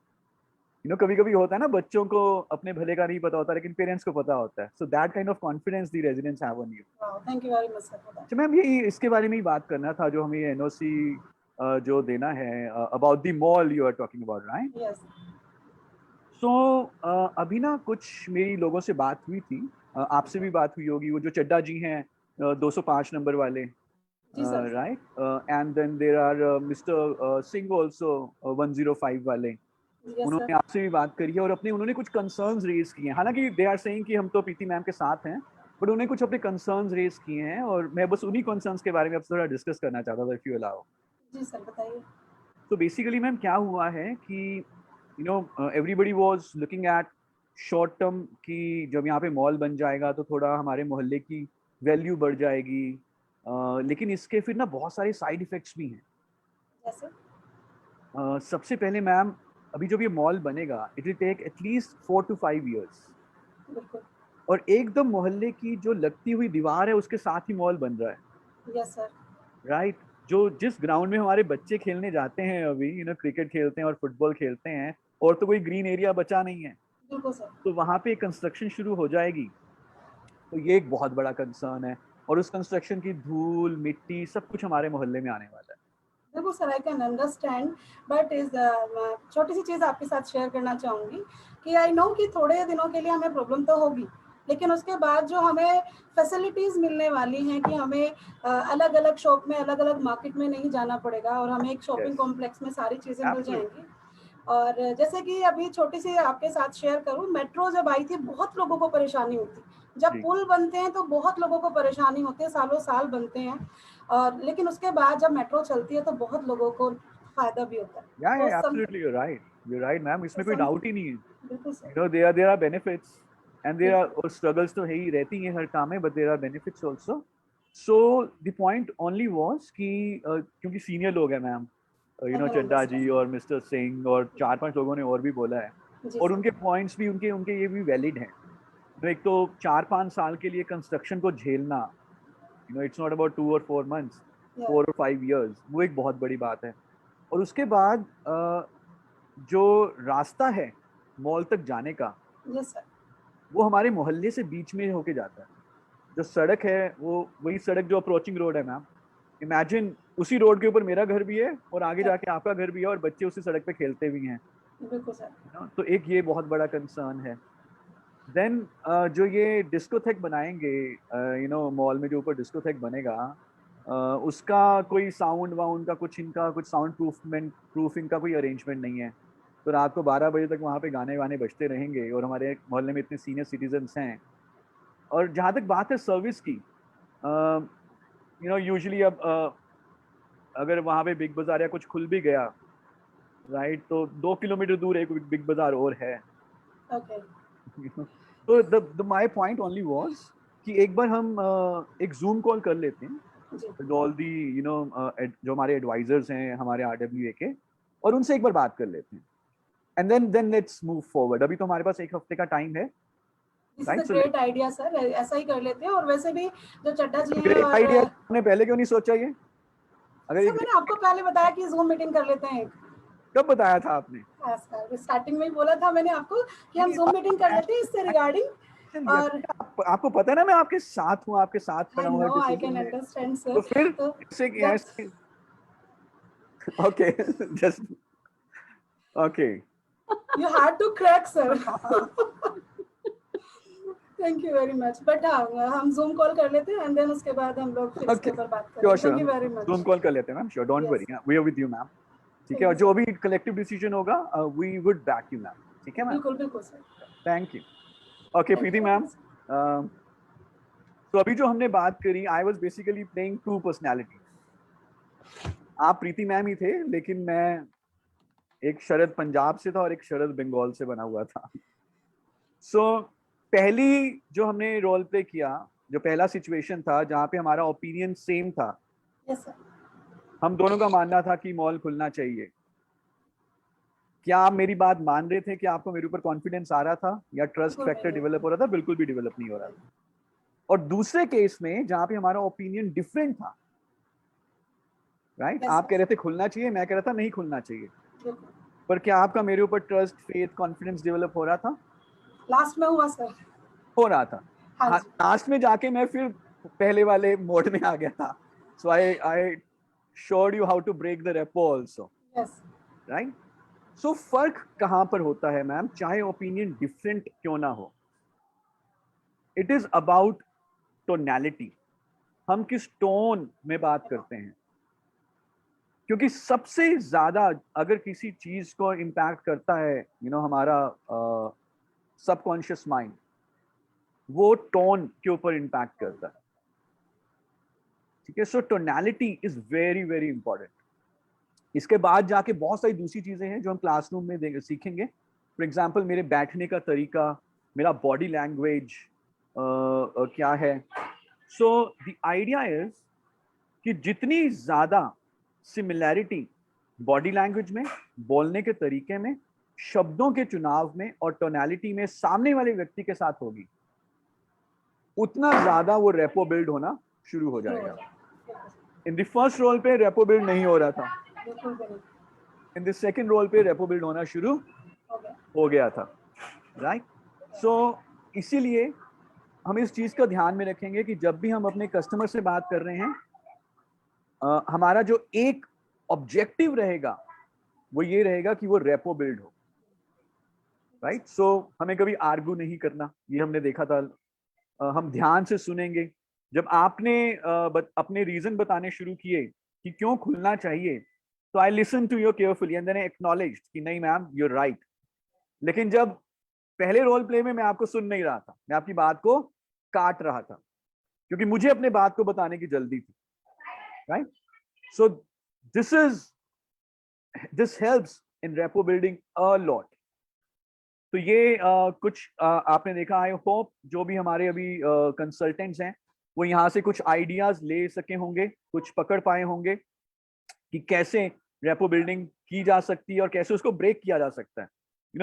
Speaker 2: कभी कभी होता है ना, बच्चों को अपने भले का नहीं पता होता, लेकिन पेरेंट्स को पता होता है। So that kind of confidence the residents have on you.
Speaker 4: Thank you very much sir.
Speaker 2: अच्छा मैम, ये इसके बारे में ही बात करना था, जो हमें एनओसी जो देना है, about the mall you are talking about, right?
Speaker 4: Yes.
Speaker 2: So अभी ना कुछ मेरी लोगों से बात हुई थी, आपसे भी बात हुई होगी, वो जो चड्डा जी हैं 205 नंबर वाले, right? And then there are mister Singh also 105 वाले। उन्होंने आपसे भी बात करी है और उन्होंने कुछ कंसर्न्स रेज किए हैं। हालांकि दे आर सेइंग कि हम तो प्रीति मैम के साथ हैं, बट उन्होंने कुछ अपने कंसर्न्स रेज किए हैं, और मैं बस उन्हीं कंसर्न्स के बारे में आपसे थोड़ा डिस्कस करना चाहता था, इफ यू अलाउ।
Speaker 4: जी सर, बताइए।
Speaker 2: तो बेसिकली मैम क्या हुआ है कि everybody was looking at short term कि जब यहाँ पे मॉल बन जाएगा तो थोड़ा हमारे मोहल्ले की वैल्यू बढ़ जाएगी, लेकिन इसके फिर ना बहुत सारे साइड इफेक्ट्स भी हैं।
Speaker 4: जैसे?
Speaker 2: सबसे पहले मैम, अभी जब ये मॉल बनेगा, it will take at least 4 to 5 years,
Speaker 4: बिल्कुल।
Speaker 2: और एकदम मोहल्ले की जो लगती हुई दीवार है उसके साथ ही मॉल बन रहा है।
Speaker 4: Yes sir.
Speaker 2: राइट? जो जिस ग्राउंड में हमारे बच्चे खेलने जाते हैं अभी, क्रिकेट खेलते हैं और फुटबॉल खेलते हैं, और तो कोई ग्रीन एरिया बचा नहीं है।
Speaker 4: बिल्कुल सर।
Speaker 2: तो वहां पे कंस्ट्रक्शन शुरू हो जाएगी, तो ये एक बहुत बड़ा कंसर्न है, और उस कंस्ट्रक्शन की धूल मिट्टी सब कुछ हमारे मोहल्ले में आने वाला है।
Speaker 4: बिल्कुल sir, I can understand, but is छोटी सी चीज़ आपके साथ शेयर करना चाहूँगी कि आई नो कि थोड़े दिनों के लिए हमें प्रॉब्लम तो होगी, लेकिन उसके बाद जो हमें फैसिलिटीज़ मिलने वाली हैं कि हमें अलग अलग शॉप में, अलग अलग मार्केट में नहीं जाना पड़ेगा, और हमें एक शॉपिंग कॉम्प्लेक्स में सारी चीज़ें मिल जाएंगी। और जैसे कि अभी छोटी सी आपके साथ शेयर करूं, मेट्रो जब आई थी बहुत लोगों को परेशानी होती, जब पुल बनते हैं तो बहुत लोगों को परेशानी होती है, सालों साल बनते हैं, और लेकिन उसके बाद जब मेट्रो चलती है तो बहुत लोगों को फायदा भी होता है।
Speaker 2: Yeah, absolutely, you're right ma'am, इसमें कोई डाउट ही नहीं है।
Speaker 4: बिल्कुल sir.
Speaker 2: there are benefits and there are struggles तो है ही, रहती हैं हर काम में, but there are benefits also. So the point only was कि क्योंकि सीनियर लोग हैं मैम, चड्डा जी और मिस्टर सिंह और 4-5 लोगों ने और भी बोला है, और उनके पॉइंट्स भी उनके ये भी वैलिड हैं। एक तो 4-5 साल के लिए कंस्ट्रक्शन को झेलना, it's not about 2 or 4 months, 4 or 5 years, वो एक बहुत बड़ी बात है। और उसके बाद जो रास्ता है मॉल तक जाने का, वो हमारे मोहल्ले से बीच में होके जाता है। जो सड़क है वो वही सड़क जो अप्रोचिंग रोड है मैम, इमेजिन उसी रोड के ऊपर मेरा घर भी है और आगे जाके आपका घर भी है, और बच्चे उसी सड़क पे खेलते भी हैं। तो एक ये बहुत बड़ा कंसर्न है। देन जो ये डिस्कोथेक बनाएंगे, मॉल में जो ऊपर डिस्कोथेक बनेगा, उसका कोई साउंड वाउंड का कुछ साउंड प्रूफिंग का कोई अरेंजमेंट नहीं है। तो रात को 12 बजे तक वहाँ पे गाने वाने बजते रहेंगे, और हमारे मोहल्ले में इतने सीनियर सिटीजन्स हैं। और जहाँ तक बात है सर्विस की, यूजुअली अब अगर वहाँ पे बिग बाजार या कुछ खुल भी गया, राइट, तो 2 किलोमीटर दूर एक बिग बाजार और है। तो the my point only was कि एक बार हम एक जूम कॉल कर लेते हैं विद ऑल दी जो हमारे एडवाइजर्स हैं हमारे RWA के, और उनसे एक बार बात कर लेते हैं, and then let's move forward. अभी तो हमारे पास 1 हफ्ते का टाइम है।
Speaker 4: ग्रेट आइडिया सर, ऐसा ही कर लेते हैं। और वैसे भी जो चड्डा जी हैं,
Speaker 2: ग्रेट आइडिया, आपने पहले क्यों नहीं सोचा ये?
Speaker 4: अगर मैंने आपको पहले बताया कि जूम मीटिंग कर लेते हैं।
Speaker 2: कब बताया था आपने?
Speaker 4: स्टार्टिंग में ही बोला था मैंने आपको कि हम जूम मीटिंग कर लेते हैं इससे रिगार्डिंग। और
Speaker 2: आपको पता है ना मैं आपके साथ हूँ, आपके साथ खड़ा हूँ।
Speaker 4: I can understand sir.
Speaker 2: तो फिर okay, just okay,
Speaker 4: you had to crack sir. Thank you very much. But हाँ, हम जूम कॉल कर लेते हैं, एंड देन उसके बाद हम लोग फिर इसके ऊपर बात करेंगे। Thank you very much.
Speaker 2: Zoom call कर लेते हैं ma'am, sure, don't worry, we are with you ma'am. ठीक है, और जो भी कलेक्टिव डिसीजन होगा we would back you ma'am. ठीक है मैम?
Speaker 4: बिल्कुल बिल्कुल sir.
Speaker 2: Thank you. Okay, Preeti ma'am. तो अभी जो हमने बात करी, I was basically playing two personalities. आप प्रीति मैम ही थे, लेकिन मैं एक शरद पंजाब से था और एक शरद बंगाल से बना हुआ था. So पहली जो हमने रोल प्ले किया, जो पहला सिचुएशन था जहाँ पे हमारा ओपिनियन सेम था.
Speaker 4: Yes, sir.
Speaker 2: हम दोनों का मानना था कि मॉल खुलना चाहिए. क्या आप मेरी बात मान रहे थे कि आपको मेरे ऊपर कॉन्फिडेंस आ रहा था या ट्रस्ट फैक्टर डेवलप हो रहा था? बिल्कुल भी डेवलप नहीं हो रहा था. और दूसरे केस में जहां पे हमारा ओपिनियन डिफरेंट था, राइट?
Speaker 4: Yes,
Speaker 2: आप कह रहे थे खुलना चाहिए, मैं कह रहा था नहीं खुलना चाहिए.
Speaker 4: बिल्कुल.
Speaker 2: पर क्या आपका मेरे ऊपर ट्रस्ट, फेथ, कॉन्फिडेंस डेवलप हो रहा था?
Speaker 4: लास्ट में हुआ सर.
Speaker 2: हो रहा था.
Speaker 4: हाँ जी.
Speaker 2: लास्ट में जाके मैं फिर पहले वाले मोड में आ गया था. सो आई showed you how to break the repo also.
Speaker 4: Yes.
Speaker 2: Right? So फर्क कहां पर होता है मैम, चाहे ओपिनियन डिफरेंट क्यों ना हो? It is about tonality. हम किस टोन में बात करते हैं, क्योंकि सबसे ज्यादा अगर किसी चीज को इम्पैक्ट करता है हमारा सबकॉन्शियस माइंड, वो टोन के ऊपर इम्पैक्ट करता है. ठीक है. So tonality is very very important. इसके बाद जाके बहुत सारी दूसरी चीजें हैं जो हम क्लासरूम में सीखेंगे. फॉर एग्जाम्पल, मेरे बैठने का तरीका, मेरा बॉडी लैंग्वेज क्या है. सो द आइडिया इज कि जितनी ज्यादा सिमिलैरिटी बॉडी लैंग्वेज में, बोलने के तरीके में, शब्दों के चुनाव में और टोनैलिटी में सामने वाले व्यक्ति के साथ होगी, उतना ज्यादा वो रेपो बिल्ड होना शुरू हो जाएगा. इन द फर्स्ट रोल पे रेपो बिल्ड नहीं हो रहा था, इन द सेकंड रोल पे रेपो बिल्ड होना शुरू हो गया था. राइट? सो इसीलिए हम इस चीज का ध्यान में रखेंगे कि जब भी हम अपने कस्टमर से बात कर रहे हैं, हमारा जो एक ऑब्जेक्टिव रहेगा वो ये रहेगा कि वो रेपो बिल्ड हो. राइट? सो हमें कभी आर्गू नहीं करना, ये हमने देखा था. हम ध्यान से सुनेंगे. जब आपने अपने रीजन बताने शुरू किए कि क्यों खुलना चाहिए, तो I listen to you carefully and then I acknowledged कि नहीं मैम, यू आर राइट. लेकिन जब पहले रोल प्ले में मैं आपको सुन नहीं रहा था, मैं आपकी बात को काट रहा था, क्योंकि मुझे अपने बात को बताने की जल्दी थी. Right? So this helps in rapport building a lot. तो ये कुछ आपने देखा. आई होप जो भी हमारे अभी कंसल्टेंट्स हैं वो यहाँ से कुछ आइडियाज ले सके होंगे, कुछ पकड़ पाए होंगे कि कैसे रेपो बिल्डिंग की जा सकती है और कैसे उसको ब्रेक किया जा सकता है.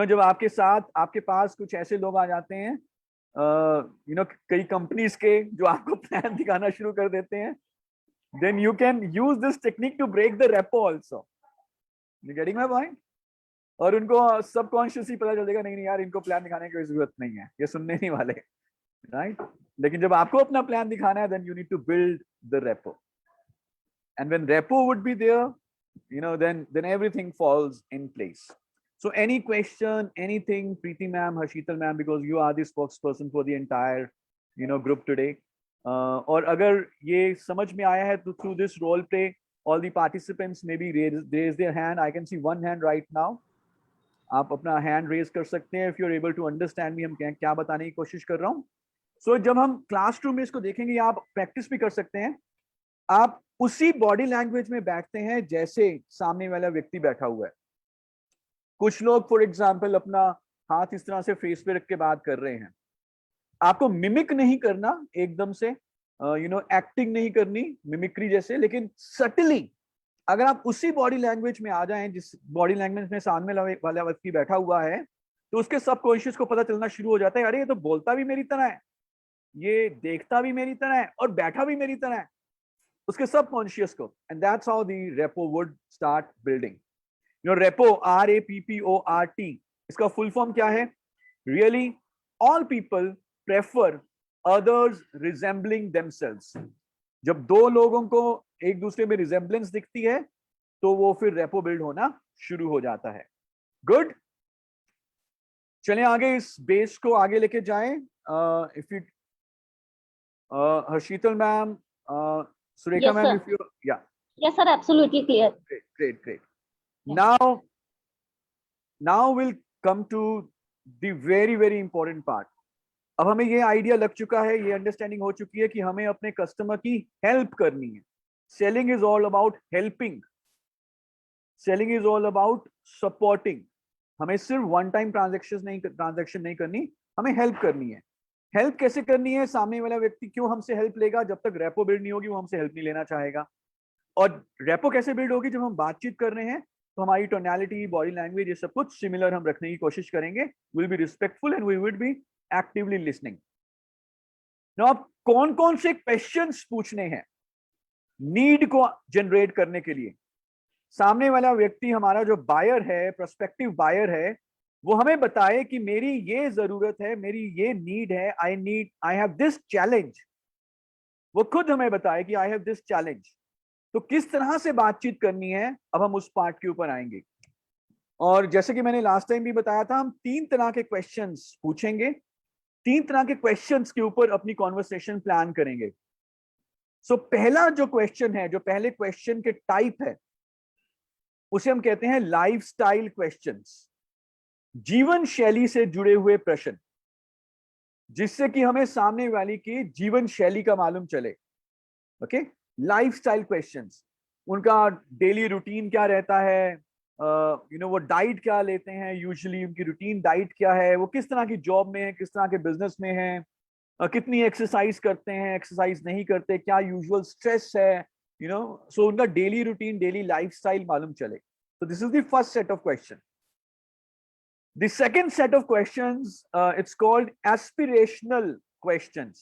Speaker 2: जब आपके साथ, आपके पास कुछ ऐसे लोग आ जाते हैं कई कंपनीज के, जो आपको प्लान दिखाना शुरू कर देते हैं, then you can use this technique to break the repo also. You getting my point? और उनको सबकॉन्शियसली पता चल जाएगा, नहीं यार, इनको प्लान दिखाने की कोई जरूरत नहीं है, ये सुनने नहीं वाले. राइट? लेकिन जब आपको अपना प्लान दिखाना है, then you need to build the repo. And when repo would be there, then everything falls in place. So any question, anything, Preeti ma'am, Harshital ma'am, because you are the spokesperson for the entire group today. और अगर ये समझ में आया है तो through this role play, all the participants maybe raise their hand. I can see one hand right now. आप अपना hand raise कर सकते हैं if you're able to understand me, हम क्या बताने की कोशिश कर रहा हूँ. So जब हम क्लासरूम में इसको देखेंगे, आप प्रैक्टिस भी कर सकते हैं. आप उसी बॉडी लैंग्वेज में बैठते हैं जैसे सामने वाला व्यक्ति बैठा हुआ है. कुछ लोग फॉर एग्जाम्पल अपना हाथ इस तरह से फेस पे रख के बात कर रहे हैं. आपको मिमिक नहीं करना एकदम से, एक्टिंग नहीं करनी मिमिक्री जैसे, लेकिन सटली अगर आप उसी बॉडी लैंग्वेज में आ जाएं जिस बॉडी लैंग्वेज में सामने वाला व्यक्ति बैठा हुआ है, तो उसके सबकॉन्शियस को पता चलना शुरू हो जाता है, अरे ये तो बोलता भी मेरी तरह है, ये देखता भी मेरी तरह है और बैठा भी मेरी तरह है, उसके सबकॉन्शियस को. And that's how the repo would start building. Repo, RAPPORT, इसका फुल फॉर्म क्या है? Really all people prefer others resembling themselves. जब दो लोगों को एक दूसरे में रिजेंबलेंस दिखती है तो वो फिर रेपो बिल्ड होना शुरू हो जाता है. गुड, चलें आगे, इस बेस को आगे लेके जाएं. If you Harshital ma'am, Surekha ma'am, if you, yeah,
Speaker 1: yes sir, absolutely clear.
Speaker 2: Great. Now we'll come to the very, very important part. अब हमें ये आइडिया लग चुका है, ये अंडरस्टैंडिंग हो चुकी है कि हमें अपने कस्टमर की हेल्प करनी है। Selling is all about helping, selling is all about supporting. हमें सिर्फ वन टाइम ट्रांजैक्शन नहीं करनी, हमें हेल्प करनी है। हेल्प कैसे करनी है? सामने वाला व्यक्ति क्यों हमसे हेल्प लेगा? जब तक रेपो बिल्ड नहीं होगी वो हमसे हेल्प नहीं लेना चाहेगा। और रेपो कैसे बिल्ड होगी? जब हम बातचीत कर रहे हैं तो हमारी टोनैलिटी, बॉडी लैंग्वेज, ये सब कुछ सिमिलर हम रखने की कोशिश करेंगे। Will be respectful and we will be actively listening. Now अब कौन कौन से क्वेश्चंस पूछने हैं नीड को जनरेट करने के लिए? सामने वाला व्यक्ति, हमारा जो बायर है, प्रोस्पेक्टिव बायर है, वो हमें बताए कि मेरी ये जरूरत है, मेरी ये नीड है, आई हैव दिस चैलेंज। वो खुद हमें बताए कि आई हैव दिस चैलेंज। तो किस तरह से बातचीत करनी है, अब हम उस पार्ट के ऊपर आएंगे। और जैसे कि मैंने लास्ट टाइम भी बताया था, हम 3 तरह के क्वेश्चंस पूछेंगे, 3 तरह के क्वेश्चंस के ऊपर अपनी कॉन्वर्सेशन प्लान करेंगे। सो पहला जो क्वेश्चन है, जो पहले क्वेश्चन के टाइप है, उसे हम कहते हैं लाइफस्टाइल क्वेश्चंस, जीवन शैली से जुड़े हुए प्रश्न, जिससे कि हमें सामने वाली की जीवन शैली का मालूम चले। ओके, लाइफस्टाइल क्वेश्चंस, उनका डेली रूटीन क्या रहता है, वो डाइट क्या लेते हैं, यूजुअली उनकी रूटीन डाइट क्या है, वो किस तरह की जॉब में है, किस तरह के बिजनेस में है, कितनी एक्सरसाइज करते हैं, एक्सरसाइज नहीं करते, क्या यूजुअल स्ट्रेस है, सो उनका डेली रूटीन, डेली लाइफस्टाइल मालूम चले। So this is the first set of questions. The second set of questions, it's called aspirational questions.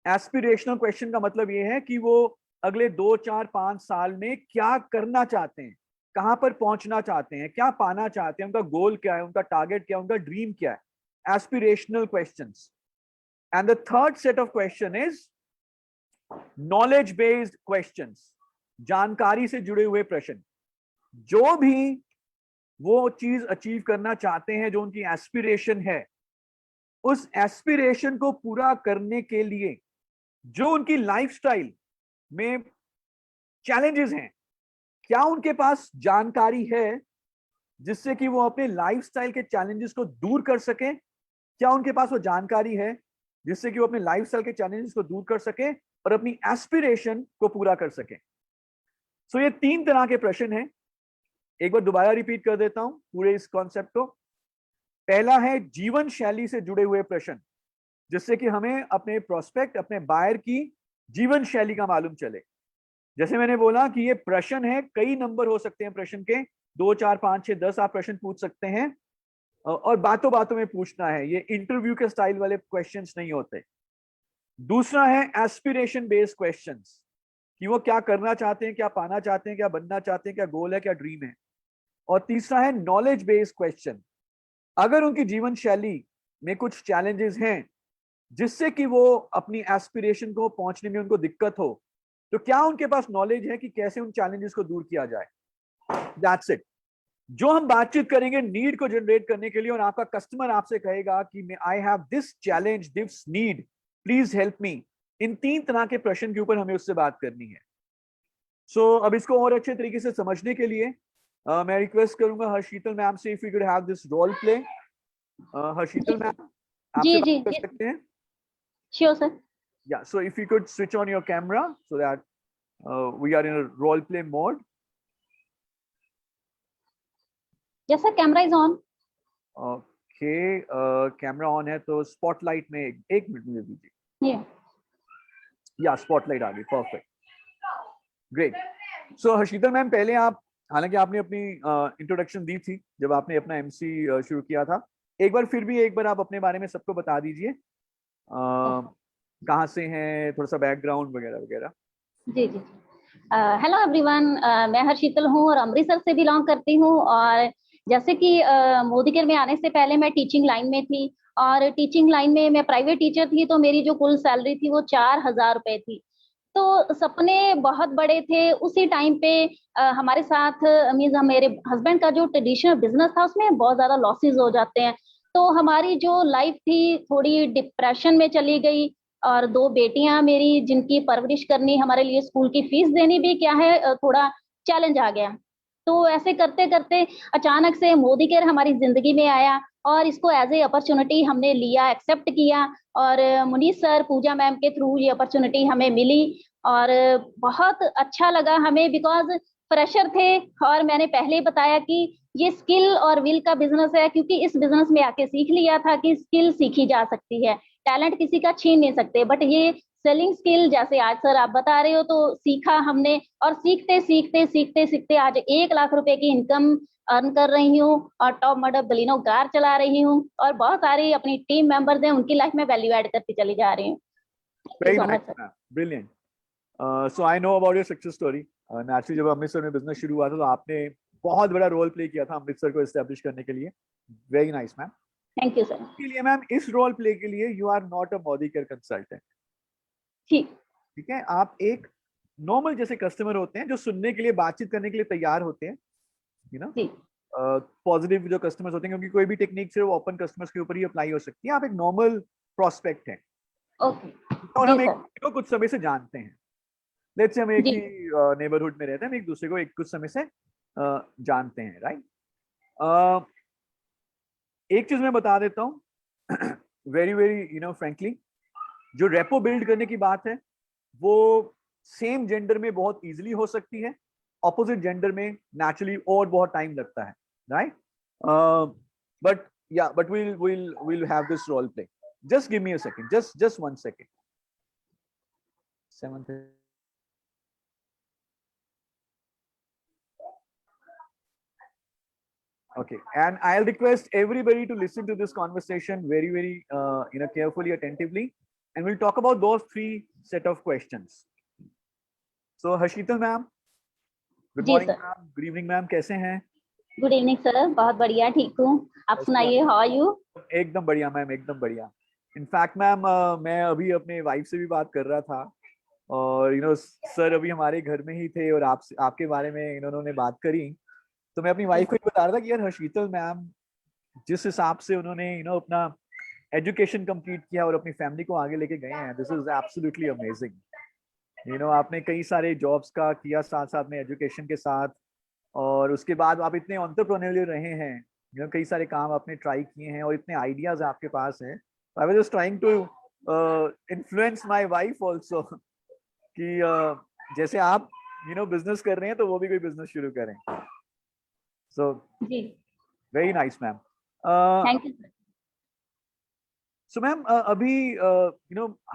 Speaker 2: Aspirational question का मतलब ये है कि वो अगले 2, 4, 5 साल में क्या करना चाहते हैं, कहां पर पहुंचना चाहते हैं, क्या पाना चाहते हैं, उनका गोल क्या है, उनका टारगेट क्या है, उनका ड्रीम क्या है। Aspirational questions. And the third set of question is knowledge based questions. जानकारी से जुड़े हुए प्रश्न। जो भी वो चीज अचीव करना चाहते हैं, जो उनकी एस्पिरेशन है, उस एस्पिरेशन को पूरा करने के लिए जो उनकी लाइफस्टाइल में चैलेंजेस हैं, क्या उनके पास जानकारी है जिससे कि वो अपने लाइफस्टाइल के चैलेंजेस को दूर कर सके? क्या उनके पास वो जानकारी है जिससे कि वो अपने लाइफस्टाइल के चैलेंजेस को दूर कर सके और अपनी एस्पिरेशन को पूरा कर सके? सो ये 3 तरह के प्रश्न हैं। एक बार दोबारा रिपीट कर देता हूं पूरे इस कॉन्सेप्ट को। पहला है जीवन शैली से जुड़े हुए प्रश्न, जिससे कि हमें अपने प्रोस्पेक्ट, अपने बायर की जीवन शैली का मालूम चले। जैसे मैंने बोला कि ये प्रश्न है, कई नंबर हो सकते हैं प्रश्न के, 2, 4, 5, 6, 10 आप प्रश्न पूछ सकते हैं, और बातों बातों में पूछना है। ये इंटरव्यू के स्टाइल वाले क्वेश्चंस नहीं होते। दूसरा है एस्पिरेशन बेस्ड क्वेश्चंस, कि वो क्या करना चाहते हैं, क्या पाना चाहते हैं, क्या बनना चाहते हैं, क्या गोल है, क्या ड्रीम है। और तीसरा है नॉलेज बेस्ड क्वेश्चन, अगर उनकी जीवन शैली में कुछ चैलेंजेस हैं जिससे कि वो अपनी एस्पिरेशन को पहुंचने में उनको दिक्कत हो, तो क्या उनके पास नॉलेज है कि कैसे उन चैलेंजेस को दूर किया जाए। That's it. जो हम बातचीत करेंगे नीड को जनरेट करने के लिए, और आपका कस्टमर आपसे कहेगा कि I have this challenge, this need, please help me. इन 3 तरह के प्रश्न के ऊपर हमें उससे बात करनी है। सो अब इसको और अच्छे तरीके से समझने के लिए मैं रिक्वेस्ट करूंगा हर्षितल मैम से, if you could have this role play. Harshital ma'am, आपसे बात कर सकते हैं?
Speaker 1: Sure sir.
Speaker 2: Yeah, so if you could switch on your camera so that we are in a role play mode.
Speaker 1: Yes sir, camera is on.
Speaker 2: Okay, camera on है तो spotlight में एक minute मुझे दीजिए। या स्पॉटलाइट आ गई, perfect, great. सो हर्षितल ma'am, पहले आप, हालांकि आपने अपनी इंट्रोडक्शन दी थी जब आपने अपना एमसी शुरू किया था, एक बार फिर भी एक बार आप अपने बारे में सबको बता दीजिए, कहाँ से हैं, थोड़ा सा बैकग्राउंड वगैरह वगैरह।
Speaker 1: जी जी, हेलो एवरीवन, मैं हर्षितल हूँ और अमृतसर से बिलोंग करती हूँ। और जैसे कि मोदी केयर में आने से पहले मैं टीचिंग लाइन में थी, और टीचिंग लाइन में मैं प्राइवेट टीचर थी, तो मेरी जो कुल सैलरी थी वो 4000 रुपए थी। तो सपने बहुत बड़े थे उसी टाइम पे। हमारे साथ मीन्स मेरे हस्बैंड का जो ट्रेडिशनल बिजनेस था उसमें बहुत ज्यादा लॉसेस हो जाते हैं, तो हमारी जो लाइफ थी थोड़ी डिप्रेशन में चली गई। और 2 बेटियां मेरी, जिनकी परवरिश करनी, हमारे लिए स्कूल की फीस देनी भी क्या है थोड़ा चैलेंज आ गया। तो ऐसे करते करते अचानक से मोदी केयर हमारी जिंदगी में आया, और इसको एज ए अपॉर्चुनिटी हमने लिया, एक्सेप्ट किया, और मुनीष सर, पूजा मैम के थ्रू ये अपॉर्चुनिटी हमें मिली और बहुत अच्छा लगा हमें, बिकॉज फ्रेशर थे और मैंने पहले ही बताया कि ये स्किल और विल का बिजनेस है, क्योंकि इस बिजनेस में आके सीख लिया था कि स्किल सीखी जा सकती है, टैलेंट किसी का छीन नहीं सकते, बट ये सेलिंग स्किल जैसे आज सर आप बता रहे हो तो सीखा हमने, और सीखते सीखते सीखते सीखते आज 1 लाख रुपए की इनकम अर्न कर रही हूँ और टॉप मॉडल बलिनो कार चला रही हूँ और बहुत सारी अपनी टीम मेंबर्स हैं उनकी लाइफ में वैल्यू ऐड करती चली जा रही हूँ।
Speaker 2: Brilliant. So I know about your success story. Naturally जब अमृतसर में बिजनेस शुरू हुआ था तो आपने बहुत बड़ा रोल प्ले किया था अमृतसर को एस्टेब्लिश करने के लिए। Very nice ma'am.
Speaker 1: Thank you sir.
Speaker 2: के लिए मैम इस रोल प्ले के लिए you are not a Modicare consultant. ठीक है, आप एक नॉर्मल जैसे कस्टमर होते हैं जो सुनने के लिए, बातचीत करने के लिए तैयार होते हैं, यू नो, पॉजिटिव जो कस्टमर्स होते हैं, क्योंकि कोई भी टेक्निक सिर्फ ओपन कस्टमर्स के ऊपर ही अप्लाई हो सकती है। आप एक नॉर्मल प्रोस्पेक्ट हैं।
Speaker 1: ओके।
Speaker 2: और हम एक को कुछ समय से जानते हैं। लेट्स से हम एक ही नेबरहुड में रहते हैं, हम एक दूसरे को एक कुछ समय से जानते हैं, राइट। एक चीज मैं बता देता हूँ वेरी वेरी फ्रेंकली, जो रेपो बिल्ड करने की बात है वो सेम जेंडर में बहुत इजीली हो सकती है, ऑपोजिट जेंडर में नेचुरली और बहुत टाइम लगता है, right. But we'll have this role play. Just give me a second, just 1 second. 7th. Okay, and I'll request everybody to listen to this conversation very carefully, attentively, and we'll talk about those 3 set of questions. So Harshita ma'am, good morning ma'am, good evening ma'am, कैसे हैं?
Speaker 1: Good evening sir, बहुत बढ़िया, ठीक हूँ, आप सुनाइए, how are you?
Speaker 2: एकदम बढ़िया मैम, एकदम बढ़िया। इनफैक्ट मैम मैं अभी अपने वाइफ से भी बात कर रहा था और सर अभी हमारे घर में ही थे और आपके बारे में इन्होंने बात करी, तो मैं अपनी वाइफ को बता रहा था कि यार हर्षिता मैम जिस हिसाब से उन्होंने अपना एजुकेशन कंप्लीट किया और अपनी फैमिली को आगे लेके गए हैं, दिस इज एब्सोल्युटली अमेजिंग। आपने कई सारे जॉब्स का किया साथ साथ में एजुकेशन के साथ, और उसके बाद आप इतने एंटरप्रेन्योरियल रहे हैं, कई सारे काम आपने ट्राई किए हैं और इतने आइडियाज आपके पास हैं। I was just trying to influence my wife also कि जैसे आप बिजनेस कर रहे हैं तो वो भी कोई बिजनेस शुरू करें। So very nice ma'am,
Speaker 1: thank you.
Speaker 2: So ma'am, अभी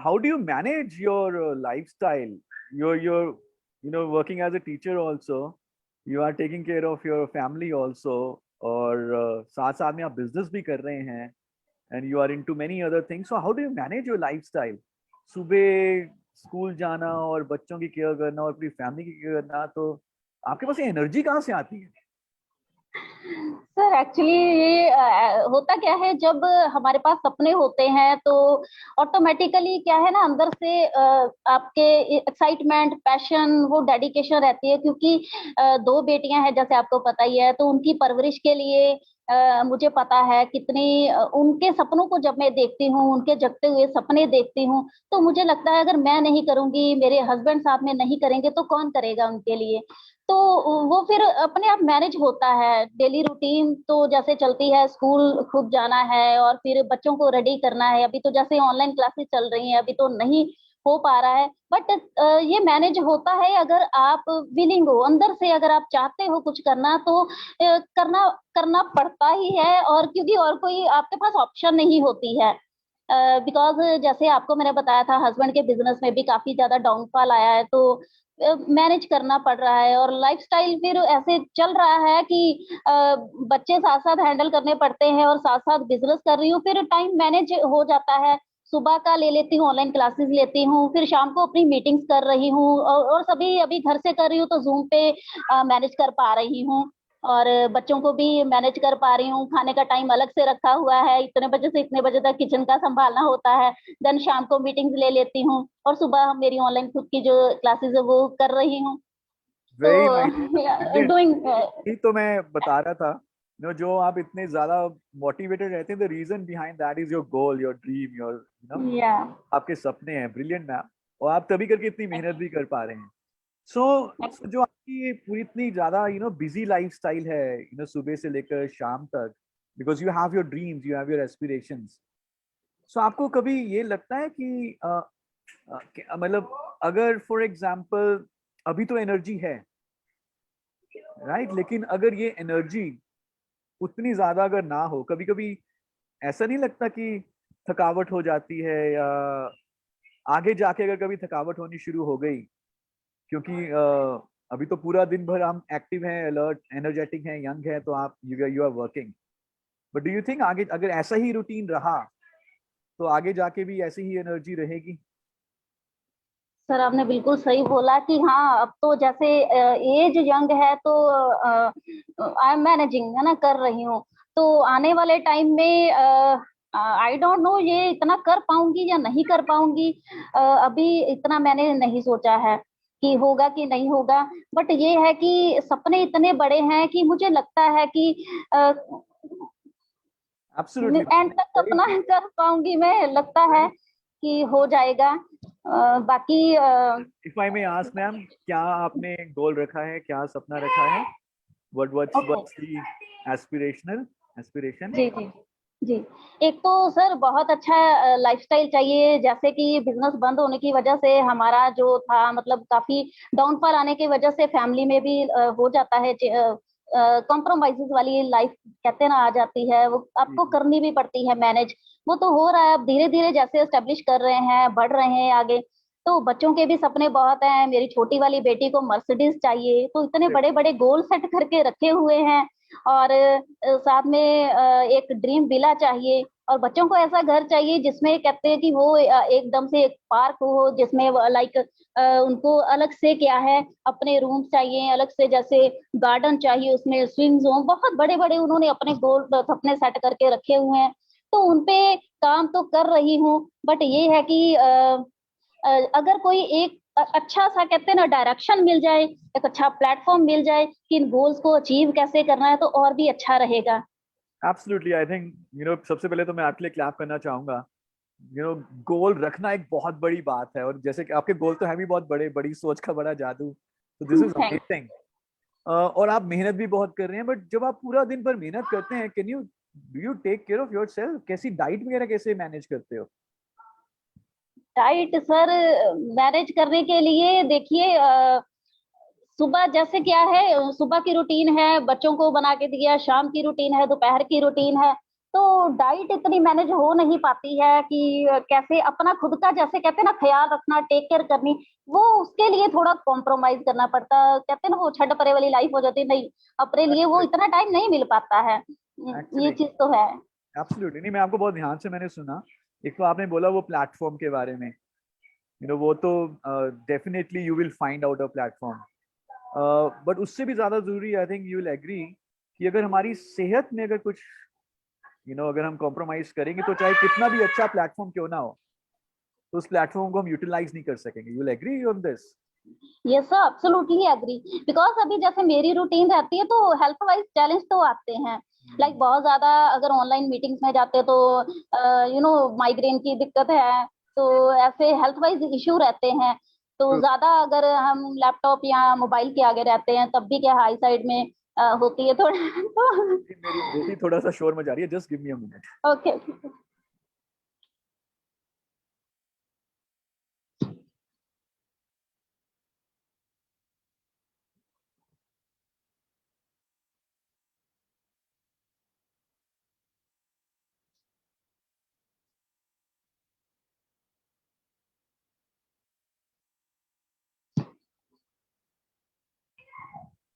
Speaker 2: how do you manage your lifestyle? You're working as a teacher also. You are taking care of your family also, और साथ साथ में आप business भी कर रहे हैं, and you are into many other things. So how do you manage your lifestyle? सुबह स्कूल जाना और बच्चों की केयर करना और अपनी फैमिली की केयर करना, तो आपके पास ये एनर्जी कहाँ से आती है?
Speaker 1: सर एक्चुअली ये होता क्या है, जब हमारे पास सपने होते हैं तो ऑटोमेटिकली क्या है ना, अंदर से आपके एक्साइटमेंट, पैशन, वो डेडिकेशन रहती है, क्योंकि 2 बेटियां हैं जैसे आपको पता ही है, तो उनकी परवरिश के लिए मुझे पता है कितनी उनके सपनों को जब मैं देखती हूँ, उनके जगते हुए सपने देखती हूँ, तो मुझे लगता है अगर मैं नहीं करूंगी, मेरे हस्बैंड साथ में नहीं करेंगे तो कौन करेगा उनके लिए। तो वो फिर अपने आप मैनेज होता है। डेली रूटीन तो जैसे चलती है, स्कूल खुद जाना है और फिर बच्चों को रेडी करना है। अभी तो जैसे ऑनलाइन क्लासेस चल रही हैं, अभी तो नहीं हो पा रहा है, बट ये मैनेज होता है अगर आप विलिंग हो, अंदर से अगर आप चाहते हो कुछ करना तो करना पड़ता ही है, और क्योंकि और कोई आपके पास ऑप्शन नहीं होती है। बिकॉज जैसे आपको मैंने बताया था, हस्बैंड के बिजनेस में भी काफी ज्यादा डाउनफॉल आया है, तो मैनेज करना पड़ रहा है, और लाइफस्टाइल फिर ऐसे चल रहा है कि बच्चे साथ साथ हैंडल करने पड़ते हैं और साथ साथ बिजनेस कर रही हूँ, फिर टाइम मैनेज हो जाता है। सुबह का ले लेती हूँ, ऑनलाइन क्लासेस लेती हूँ, फिर शाम को अपनी मीटिंग्स कर रही हूँ, और सभी अभी घर से कर रही हूँ तो जूम पे मैनेज कर पा रही हूँ, और बच्चों को भी मैनेज कर पा रही हूँ। खाने का टाइम अलग से रखा हुआ है, इतने बजे से इतने बजे तक किचन का संभालना होता है, देन शाम को मीटिंग्स ले लेती हूँ, और सुबह मेरी ऑनलाइन खुद की जो क्लासेस है वो कर रही हूँ।
Speaker 2: तो मैं बता रहा था, जो आप इतने ज्यादा मोटिवेटेड रहते हैं, the reason behind that is your goal, your dream, your आपके सपने हैं। ब्रिलियंट मैम, और आप तभी करके इतनी मेहनत भी कर पा रहे हैं। सो जो आपकी पूरी इतनी ज्यादा बिजी लाइफस्टाइल है, सुबह से लेकर शाम तक, because you have your dreams, you have your aspirations. So आपको कभी ये लगता है कि मतलब अगर फॉर एग्जाम्पल अभी तो एनर्जी है, राइट, लेकिन अगर ये एनर्जी उतनी ज्यादा अगर ना हो, कभी कभी ऐसा नहीं लगता कि थकावट हो जाती है, या आगे जाके अगर कभी थकावट होनी शुरू हो गई, क्योंकि अभी तो पूरा दिन भर हम एक्टिव हैं, अलर्ट, एनर्जेटिक हैं, यंग हैं, तो आप you are working, but do you think आगे अगर ऐसा ही रूटीन रहा तो आगे जाके भी ऐसी ही एनर्जी रहेगी?
Speaker 1: सर आपने बिल्कुल सही बोला कि हाँ, अब तो जैसे एज यंग है तो आई एम मैनेजिंग, है ना, कर रही हूँ, तो आने वाले टाइम में आई डोंट नो ये इतना कर पाऊंगी या नहीं कर पाऊंगी। अभी इतना मैंने नहीं सोचा है कि होगा कि नहीं होगा, बट ये है कि सपने इतने बड़े हैं कि मुझे लगता है कि एंड तक अपना कर पाऊंगी, मैं लगता है कि हो जाएगा। बाकी
Speaker 2: if I may ask ma'am, क्या आपने गोल रखा है, क्या सपना रखा है? What's the aspiration?
Speaker 1: जी जी जी, एक तो सर बहुत अच्छा लाइफस्टाइल चाहिए, जैसे कि बिजनेस बंद होने की वजह से हमारा जो था, मतलब काफी डाउनफॉल आने की वजह से फैमिली में भी हो जाता है, कॉम्प्रोमाइजेस वाली लाइफ कहते ना आ जाती है, वो आपको करनी भी पड़ती है मैनेज। वो तो हो रहा है, अब धीरे धीरे जैसे एस्टेब्लिश कर रहे हैं, बढ़ रहे हैं आगे। तो बच्चों के भी सपने बहुत हैं, मेरी छोटी वाली बेटी को मर्सिडीज चाहिए, तो इतने बड़े बड़े गोल सेट करके रखे हुए हैं। और साथ में एक ड्रीम विला चाहिए, और बच्चों को ऐसा घर चाहिए जिसमें कहते हैं कि वो एकदम से एक पार्क हो, जिसमें लाइक उनको अलग से क्या है, अपने रूम चाहिए अलग से, जैसे गार्डन चाहिए, उसमें स्विंग जोन, बहुत बड़े बड़े उन्होंने अपने गोल सपने सेट करके रखे हुए हैं। तो उनपे काम तो कर रही हूँ, बट ये है कि अगर कोई एक अच्छा सा कहते हैं ना डायरेक्शन मिल जाए, एक अच्छा प्लेटफॉर्म मिल जाए कि इन गोल्स को अचीव कैसे करना है, तो और भी अच्छा रहेगा।
Speaker 2: एब्सोल्युटली, आई थिंक सबसे पहले तो मैं आपके लिए क्लैप करना चाहूंगा। गोल रखना एक बहुत बड़ी बात है, और जैसे कि आपके गोल तो है भी बहुत बड़े, बड़ी सोच का बड़ा जादू, तो दिस इज अमेजिंग। और आप मेहनत भी बहुत कर रहे हैं, बट जब आप पूरा दिन भर मेहनत करते हैं, do you take care of yourself? कैसी डाइट वगैरह कैसे मैनेज करते हो?
Speaker 1: डाइट सर मैनेज करने के लिए देखिए, सुबह जैसे क्या है, सुबह की रूटीन है, बच्चों को बना के दिया, शाम की रूटीन है, दोपहर की रूटीन है, तो डाइट इतनी मैनेज हो नहीं पाती है कि कैसे अपना खुद का जैसे कहते हैं ना ख्याल रखना, टेक केयर करनी, वो उसके लिए थोड़ा कॉम्प्रोमाइज करना पड़ता है। कहते हैं ना वो छठ परे वाली लाइफ हो जाती, नहीं अपने लिए वो इतना टाइम नहीं मिल पाता है। ये चीज तो है।
Speaker 2: एब्सोल्युटली नहीं, मैं आपको बहुत ध्यान से मैंने सुना। एक तो आपने बोला वो प्लेटफॉर्म के बारे में, वो तो definitely you will find out a platform, but उससे भी ज्यादा जरूरी, I think you will agree, कि अगर हमारी सेहत में अगर कुछ अगर हम कॉम्प्रोमाइज करेंगे, तो चाहे कितना भी अच्छा प्लेटफॉर्म क्यों ना हो, तो उस प्लेटफॉर्म को हम यूटिलाइज नहीं कर सकेंगे। You will agree on this?
Speaker 1: Yes sir, absolutely agree, because अभी जैसे मेरी रूटीन रहती है, तो हेल्थ वाइज चैलेंज तो आते हैं, लाइक बहुत ज्यादा अगर ऑनलाइन मीटिंग्स में जाते हैं तो माइग्रेन की दिक्कत है, तो ऐसे हेल्थ वाइज इश्यू रहते हैं। तो ज्यादा अगर हम लैपटॉप या मोबाइल के आगे रहते हैं, तब भी क्या हाई साइड में होती है थोड़ा तो
Speaker 2: मेरी बेटी थोड़ा सा शोर मचा रही है, just give me a minute.
Speaker 1: Okay.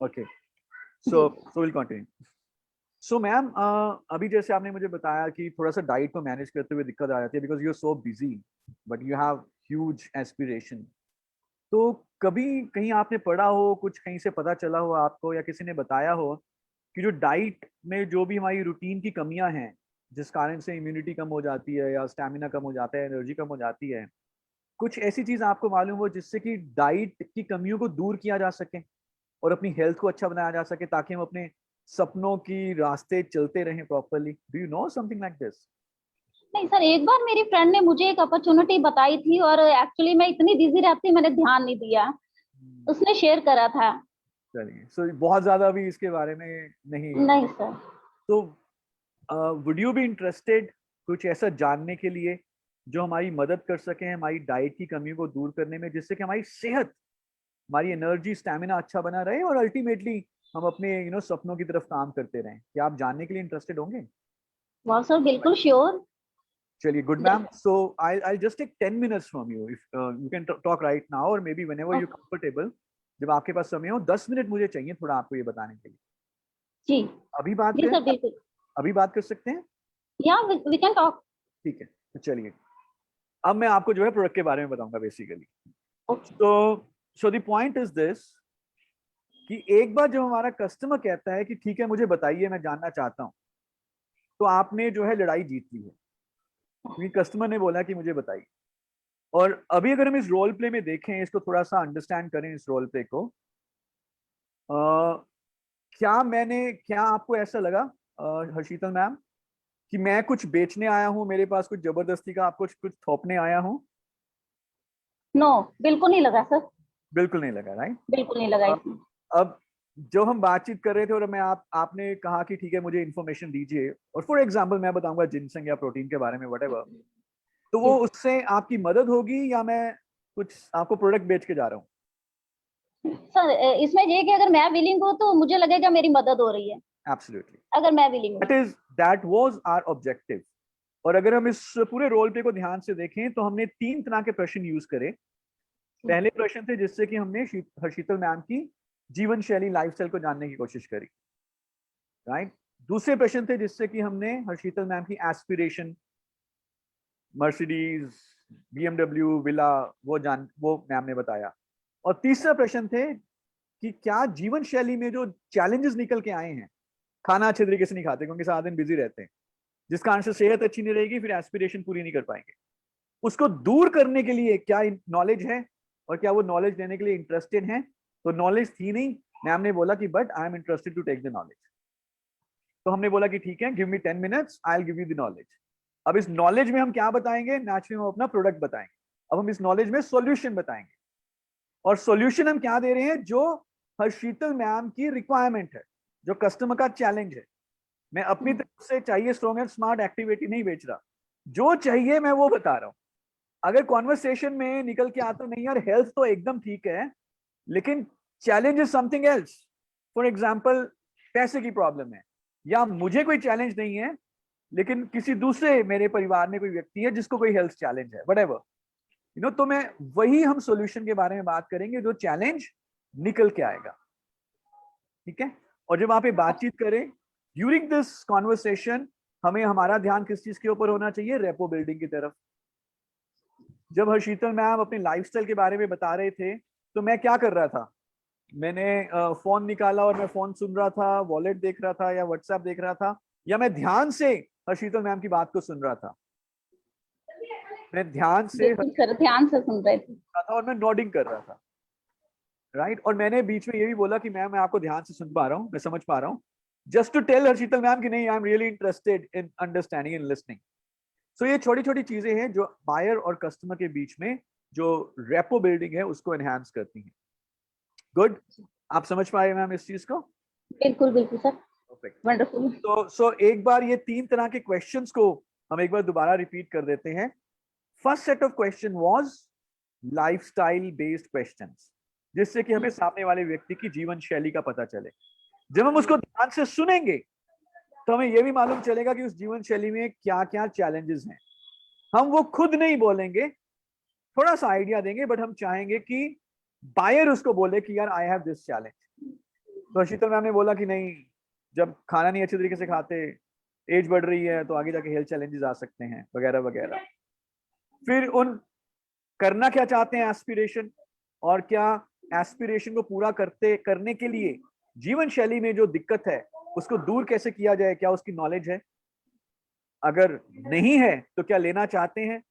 Speaker 2: Okay, so will continue. So ma'am, अभी जैसे आपने मुझे बताया कि थोड़ा सा डाइट को मैनेज करते हुए दिक्कत आ जाती है, because you are so busy, but you have huge aspiration. तो कभी कहीं आपने पढ़ा हो, कुछ कहीं से पता चला हो आपको, या किसी ने बताया हो कि जो डाइट में जो भी हमारी रूटीन की कमियां हैं, जिस कारण से इम्यूनिटी कम हो जाती है, या स्टैमिना कम हो जाता है, एनर्जी कम हो जाती है, कुछ ऐसी चीज आपको मालूम हो जिससे कि डाइट की कमियों को दूर किया जा सके और अपनी हेल्थ को अच्छा बनाया जा सके, ताकि हम अपने सपनों की रास्ते चलते रहें properly? Do you know something like this?
Speaker 1: नहीं सर, एक बार मेरी फ्रेंड ने मुझे एक अपॉर्चुनिटी बताई थी, और एक्चुअली मैं इतनी बिजी रहती, मैंने ध्यान नहीं दिया, उसने शेयर करा था।
Speaker 2: चलिए, सो बहुत ज्यादा अभी इसके बारे में नहीं
Speaker 1: नहीं सर।
Speaker 2: तो वुड यू बी इंटरेस्टेड कुछ ऐसा जानने के लिए जो हमारी मदद कर सके हमारी डाइट की कमी को दूर करने में, जिससे कि हमारी सेहत, हमारी एनर्जी, स्टैमिना अच्छा बना रहे और अल्टीमेटली हम अपने सपनों की तरफ काम करते रहें? क्या आप जानने के लिए इंटरेस्टेड होंगे?
Speaker 1: वाह सर, बिल्कुल श्योर।
Speaker 2: चलिए, good ma'am. So I just take 10 minutes from you, if you can talk right now और maybe whenever you comfortable. जब आपके पास समय हो, 10 मिनट मुझे चाहिए थोड़ा आपको ये बताने के लिए।
Speaker 1: जी
Speaker 2: अभी बात
Speaker 1: जी
Speaker 2: करें?
Speaker 1: सर, बिल्कुल।
Speaker 2: अभी बात कर सकते हैं?
Speaker 1: या वी कैन टॉक।
Speaker 2: ठीक है, तो चलिए अब मैं आपको जो है प्रोडक्ट के बारे में बताऊंगा basically.
Speaker 1: Okay.
Speaker 2: So the point is this कि एक बार जब हमारा कस्टमर कहता है कि ठीक है मुझे बताइए, मैं जानना चाहता हूं, तो आपने जो है लड़ाई जीत ली है, क्योंकि कस्टमर ने बोला कि मुझे बताइए। और अभी अगर हम इस रोल प्ले में देखें, इसको थोड़ा सा अंडरस्टैंड करें इस रोल प्ले को, क्या आपको ऐसा लगा हर्षिता मैम कि मैं कुछ बेचने आया हूं, मेरे पास कुछ जबरदस्ती का आपको कुछ थोपने आया हूं?
Speaker 1: नो, बिल्कुल नहीं लगा सर।
Speaker 2: बिल्कुल नहीं लगा, राइट?
Speaker 1: बिल्कुल नहीं लगा इसमें।
Speaker 2: अब जो हम बातचीत कर रहे थे और आपने कहा कि ठीक है मुझे इन्फॉर्मेशन दीजिए, और फॉर एग्जांपल मैं बताऊंगा जिनसेंग या प्रोटीन के बारे में, व्हाटएवर, तो वो उससे आपकी मदद होगी या मैं कुछ आपको प्रोडक्ट बेच के जा रहा हूँ?
Speaker 1: सर इसमें ये कि अगर मैं विलिंग हूँ तो मुझे लगेगा मेरी मदद हो रही है।
Speaker 2: एब्सोल्युटली,
Speaker 1: अगर मैं विलिंग हूँ।
Speaker 2: That was our objective. और अगर हम इस पूरे रोल प्ले को ध्यान से देखें तो हमने 3 तरह के प्रश्न यूज करे। पहले प्रश्न थे जिससे कि हमने हर्षिता मैम की जीवन शैली, लाइफस्टाइल को जानने की कोशिश करी, राइट? दूसरे प्रश्न थे जिससे कि हमने हर्षिता मैम की एस्पिरेशन, मर्सिडीज, BMW, विला, वो मैम ने बताया। और तीसरा प्रश्न थे कि क्या जीवन शैली में जो चैलेंजेस निकल के आए हैं, खाना अच्छे तरीके से नहीं खाते क्योंकि सारा दिन बिजी रहते हैं, जिस कारण से सेहत अच्छी नहीं रहेगी, फिर एस्पिरेशन पूरी नहीं कर पाएंगे, उसको दूर करने के लिए क्या नॉलेज है और क्या वो नॉलेज लेने के लिए इंटरेस्टेड हैं? तो नॉलेज थी नहीं, मैम ने बोला कि but I am interested to take the knowledge. तो हमने बोला कि ठीक है, give me 10 minutes, I will give you the knowledge. अब इस नॉलेज में हम क्या बताएंगे? नेचुरली हम अपना प्रोडक्ट बताएंगे। अब हम इस नॉलेज में सॉल्यूशन बताएंगे, और सॉल्यूशन हम क्या दे रहे हैं? जो हर्षिता मैम की रिक्वायरमेंट है, जो कस्टमर का चैलेंज है। मैं अपनी तरफ से चाहिए स्ट्रॉन्ग एंड स्मार्ट एक्टिविटी नहीं बेच रहा, जो चाहिए मैं वो बता रहा हूं। अगर कॉन्वर्सेशन में निकल के आता नहीं यार हेल्थ तो एकदम ठीक है, लेकिन challenge is something else, for example पैसे की प्रॉब्लम है, या मुझे कोई चैलेंज नहीं है लेकिन किसी दूसरे मेरे परिवार में कोई व्यक्ति है जिसको कोई हेल्थ चैलेंज है, व्हाटएवर, तो मैं वही हम सॉल्यूशन के बारे में बात करेंगे जो चैलेंज निकल के आएगा, ठीक है? और जब आप ये बातचीत करें ड्यूरिंग दिस कॉन्वर्सेशन, हमें हमारा ध्यान किस चीज के ऊपर होना चाहिए? रेपो बिल्डिंग की तरफ। जब हर्षिता मैम अपने लाइफस्टाइल के बारे में बता रहे थे तो मैं क्या कर रहा था? मैंने फोन निकाला और मैं फोन सुन रहा था, वॉलेट देख रहा था, या व्हाट्सएप देख रहा था, या मैं ध्यान से हर्षिता मैम की बात को सुन रहा था? मैं ध्यान से
Speaker 1: सुन रहे थे
Speaker 2: और मैं नोडिंग कर रहा था, राइट? और मैंने बीच में ये भी बोला कि मैं आपको ध्यान से सुन पा रहा हूँ, मैं समझ पा रहा हूँ, just to tell Harshita ma'am कि नहीं, I am really interested in understanding and listening. So ये छोटी छोटी चीजें हैं जो बायर और कस्टमर के बीच में जो रेपो बिल्डिंग है उसको एनहांस करती हैं। गुड, आप समझ पाए मैम इस चीज को?
Speaker 1: बिल्कुल बिल्कुल सर,
Speaker 2: परफेक्ट,
Speaker 1: वंडरफुल।
Speaker 2: सो एक बार ये 3 तरह के क्वेश्चंस को हम एक बार दोबारा रिपीट कर देते हैं। First set of question was lifestyle based questions, जिससे कि हमें सामने वाले व्यक्ति की जीवन शैली का पता चले। जब हम उसको ध्यान से सुनेंगे तो हमें यह भी मालूम चलेगा कि उस जीवन शैली में क्या क्या चैलेंजेस हैं। हम वो खुद नहीं बोलेंगे, थोड़ा सा आइडिया देंगे, बट हम चाहेंगे कि बायर उसको बोले कि यार आई हैव दिस चैलेंज। तो हर्षिता मैम ने बोला कि नहीं, जब खाना नहीं अच्छे तरीके से खाते, एज बढ़ रही है, तो आगे जाके हेल्थ चैलेंजेस आ सकते हैं, वगैरह वगैरह। फिर उन करना क्या चाहते हैं एस्पिरेशन, और क्या एस्पिरेशन को पूरा करने के लिए जीवन शैली में जो दिक्कत है उसको दूर कैसे किया जाए, क्या उसकी नॉलेज है? अगर नहीं है तो क्या लेना चाहते हैं?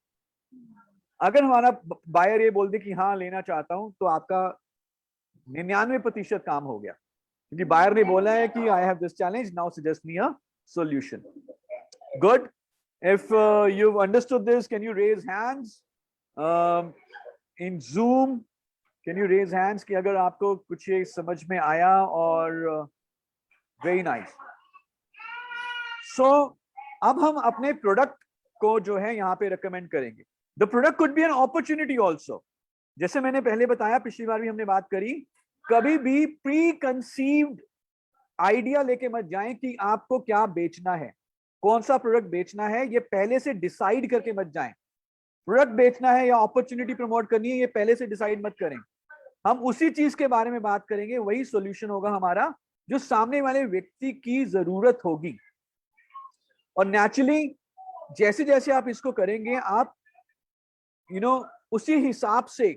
Speaker 2: अगर हमारा बायर ये बोल दे कि हाँ लेना चाहता हूं, तो आपका 99% काम हो गया, क्योंकि बायर ने बोला है कि I have this challenge, now suggest me a solution. Good, if you've understood this, can you raise hands in Zoom? Can you raise hands कि अगर आपको कुछ ये समझ में आया? और very nice. So अब हम अपने प्रोडक्ट को जो है यहाँ पे रिकमेंड करेंगे. The product could be an opportunity also. जैसे मैंने पहले बताया, पिछली बार भी हमने बात करी, कभी भी प्री कंसीव्ड आइडिया लेके मत जाएं कि आपको क्या बेचना है, कौन सा प्रोडक्ट बेचना है, ये पहले से डिसाइड करके मत जाएं. प्रोडक्ट बेचना है या अपॉर्चुनिटी प्रमोट करनी है, ये पहले से डिसाइड मत करें. हम उसी चीज के बारे में बात करेंगे, वही सॉल्यूशन होगा हमारा जो सामने वाले व्यक्ति की जरूरत होगी. और नेचुरली जैसे जैसे आप इसको करेंगे, आप उसी हिसाब से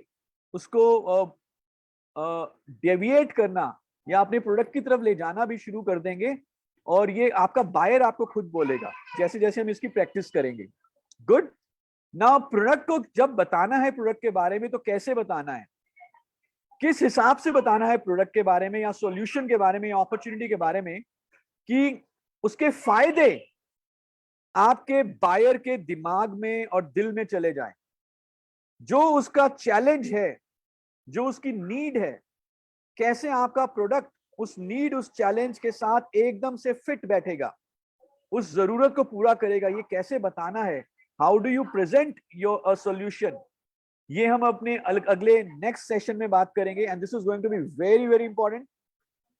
Speaker 2: उसको डेविएट करना या अपने प्रोडक्ट की तरफ ले जाना भी शुरू कर देंगे. और ये आपका बायर आपको खुद बोलेगा जैसे जैसे हम इसकी प्रैक्टिस करेंगे. गुड. नाउ प्रोडक्ट को जब बताना है प्रोडक्ट के बारे में, तो कैसे बताना है, किस हिसाब से बताना है प्रोडक्ट के बारे में या सॉल्यूशन के बारे में या अपॉर्चुनिटी के बारे में, कि उसके फायदे आपके बायर के दिमाग में और दिल में चले जाएं. जो उसका चैलेंज है, जो उसकी नीड है, कैसे आपका प्रोडक्ट उस नीड, उस चैलेंज के साथ एकदम से फिट बैठेगा, उस जरूरत को पूरा करेगा, ये कैसे बताना है. How do you present your solution, ये हम अपने अगले नेक्स्ट सेशन में बात करेंगे. And this is going to be very very important,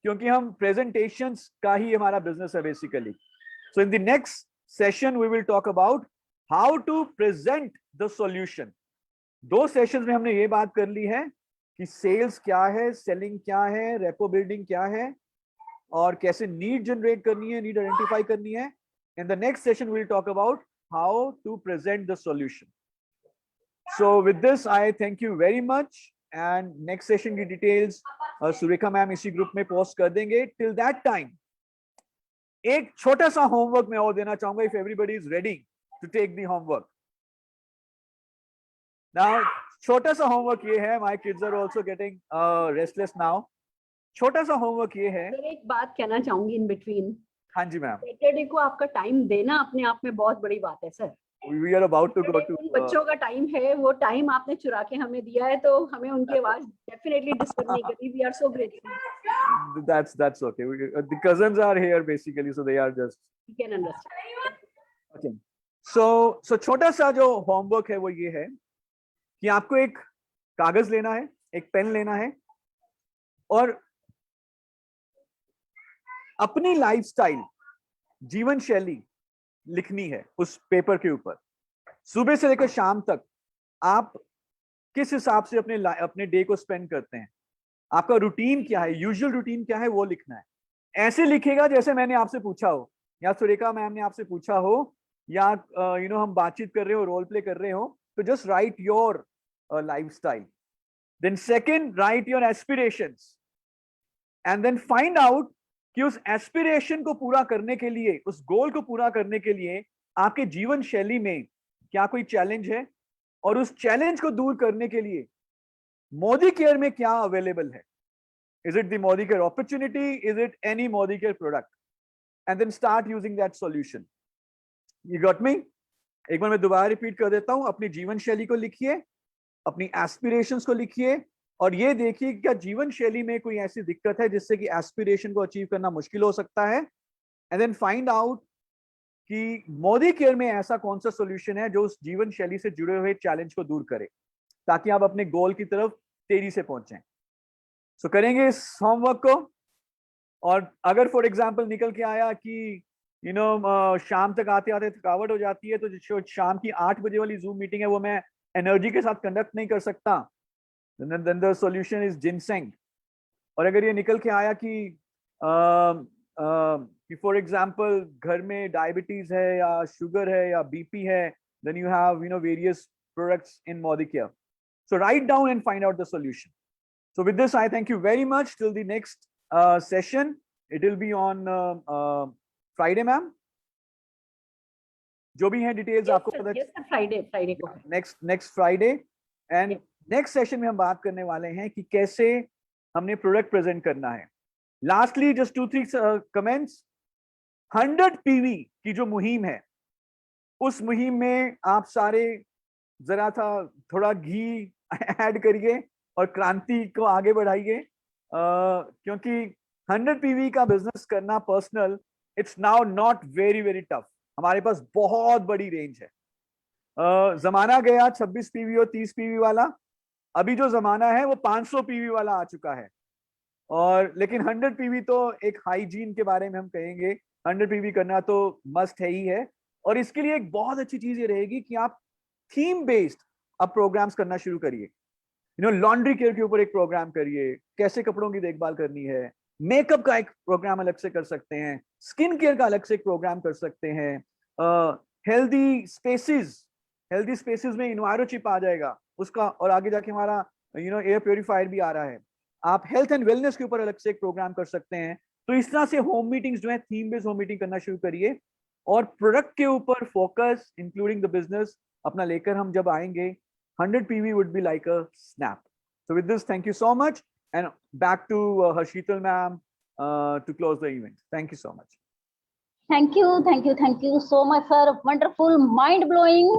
Speaker 2: क्योंकि हम प्रेजेंटेशंस का ही हमारा बिजनेस है basically. So in the next session we will talk about how to present the solution. 2 sessions में हमने ये बात कर ली है कि सेल्स क्या है, सेलिंग क्या है, रेपो बिल्डिंग क्या है, और कैसे नीड जनरेट करनी है, नीड आइडेंटिफाई करनी है. In the next session we will talk about how to present the solution. So with this I thank you very much. And next session की डिटेल्स सुरेखा मैम इसी ग्रुप में post कर देंगे. Till that time एक छोटा सा homework मैं और देना चाहूंगा, if everybody is ready to take the homework. Now छोटा सा होमवर्क ये है, my kids are also getting restless now. छोटा सा होमवर्क ये है.
Speaker 3: एक बात कहना चाहूंगी इन बिटवीन.
Speaker 2: हाँ जी मैम.
Speaker 3: सैटरडे को आपका टाइम देना अपने आप में बहुत बड़ी बात है sir.
Speaker 2: We are about to go to
Speaker 3: बच्चों का टाइम है, वो टाइम आपने चुरा के हमें दिया है, तो हमें उनकी आवाज डेफिनेटली डिस्टर्ब नहीं करनी. We are so grateful.
Speaker 2: That's okay. The cousins are here basically, so they are just.
Speaker 3: You can understand.
Speaker 2: Okay. So छोटा सा जो होमवर्क है वो ये है कि आपको एक कागज लेना है, एक पेन लेना है, और अपनी लाइफस्टाइल, जीवन शैली लिखनी है उस पेपर के ऊपर. सुबह से लेकर शाम तक आप किस हिसाब से अपने डे को स्पेंड करते हैं, आपका रूटीन क्या है, यूजुअल रूटीन क्या है, वो लिखना है. ऐसे लिखेगा जैसे मैंने आपसे पूछा हो, या सुरेखा मैम ने आपसे पूछा हो, या हम बातचीत कर रहे हो, रोल प्ले कर रहे हो. तो just write your lifestyle. Then second, write your aspirations. And then find out कि उस एस्पिरेशन को पूरा करने के लिए, उस गोल को पूरा करने के लिए आपके जीवन शैली में क्या कोई चैलेंज है, और उस चैलेंज को दूर करने के लिए मोदी केयर में क्या अवेलेबल है. Is it the Modicare opportunity, is it any Modicare product, and then start using that solution. You got me. एक बार मैं दोबारा रिपीट कर देता हूं. अपनी जीवन शैली को लिखिए, अपनी एस्पिरेशंस को लिखिए, और ये देखिए क्या जीवन शैली में कोई ऐसी दिक्कत है जिससे कि एस्पिरेशन को अचीव करना मुश्किल हो सकता है. एंड देन फाइंड आउट कि मोदी केयर में ऐसा कौन सा सॉल्यूशन है जो उस जीवन शैली से जुड़े हुए चैलेंज को दूर करे, ताकि आप अपने गोल की तरफ तेजी से पहुंचें. सो करेंगे इस होमवर्क को. और अगर फॉर एग्जाम्पल निकल के आया कि शाम तक आते आते थकावट हो जाती है, तो जो शाम की 8 बजे वाली जूम मीटिंग है वो मैं एनर्जी के साथ कंडक्ट नहीं कर सकता, then the solution is ginseng. और अगर ये निकल के आया कि फॉर एग्जाम्पल घर में डायबिटीज है या शुगर है या बीपी है, then you have various products in Modicare. So write down and find out the solution. So with this, I thank you very much. Till the next session, it will be on Friday, ma'am. जो भी है details आपको पता.
Speaker 3: Yes, Friday को.
Speaker 2: Next Friday. And next session में हम बात करने वाले हैं कि कैसे हमने प्रोडक्ट प्रेजेंट करना है. Lastly just 2-3 comments. 100 PV की जो मुहिम है, उस मुहिम में आप सारे जरा थोड़ा घी ऐड करिए और क्रांति को आगे बढ़ाइए, क्योंकि 100 PV का बिजनेस करना personal, it's now not very very tough. हमारे पास बहुत बड़ी रेंज है। जमाना गया 26 पीवी और 30 पीवी वाला, अभी जो जमाना है वो 500 पीवी वाला आ चुका है। और लेकिन 100 पीवी तो एक हाइजीन के बारे में हम कहेंगे, 100 पीवी करना तो मस्ट है ही है। और इसके लिए एक बहुत अच्छी चीज ये रहेगी कि आप थीम बेस्ड अब प्रोग्राम्स करना शुरू करिए। लॉन्ड्री केयर के ऊपर एक प्रोग्राम करिए, कैसे कपड़ों की देखभाल करनी है, मेकअप का एक प्रोग्राम अलग से कर सकते हैं, स्किन केयर का अलग से एक प्रोग्राम कर सकते हैं, हेल्दी स्पेसेस में इन्वायरोचिप आ जाएगा उसका, और आगे जाके हमारा एयर प्योरीफायर भी आ रहा है। आप हेल्थ एंड वेलनेस के ऊपर अलग से एक प्रोग्राम कर सकते हैं। तो इस तरह से होम मीटिंग्स जो है, थीम बेस्ड होम मीटिंग करना शुरू करिए, और प्रोडक्ट के ऊपर फोकस इंक्लूडिंग द बिजनेस अपना लेकर हम जब आएंगे, 100 PV would be like a snap. So with this, thank you so much, and back to Harshital ma'am to close the event. Thank you so much.
Speaker 1: Thank you so much, sir. Wonderful, mind blowing,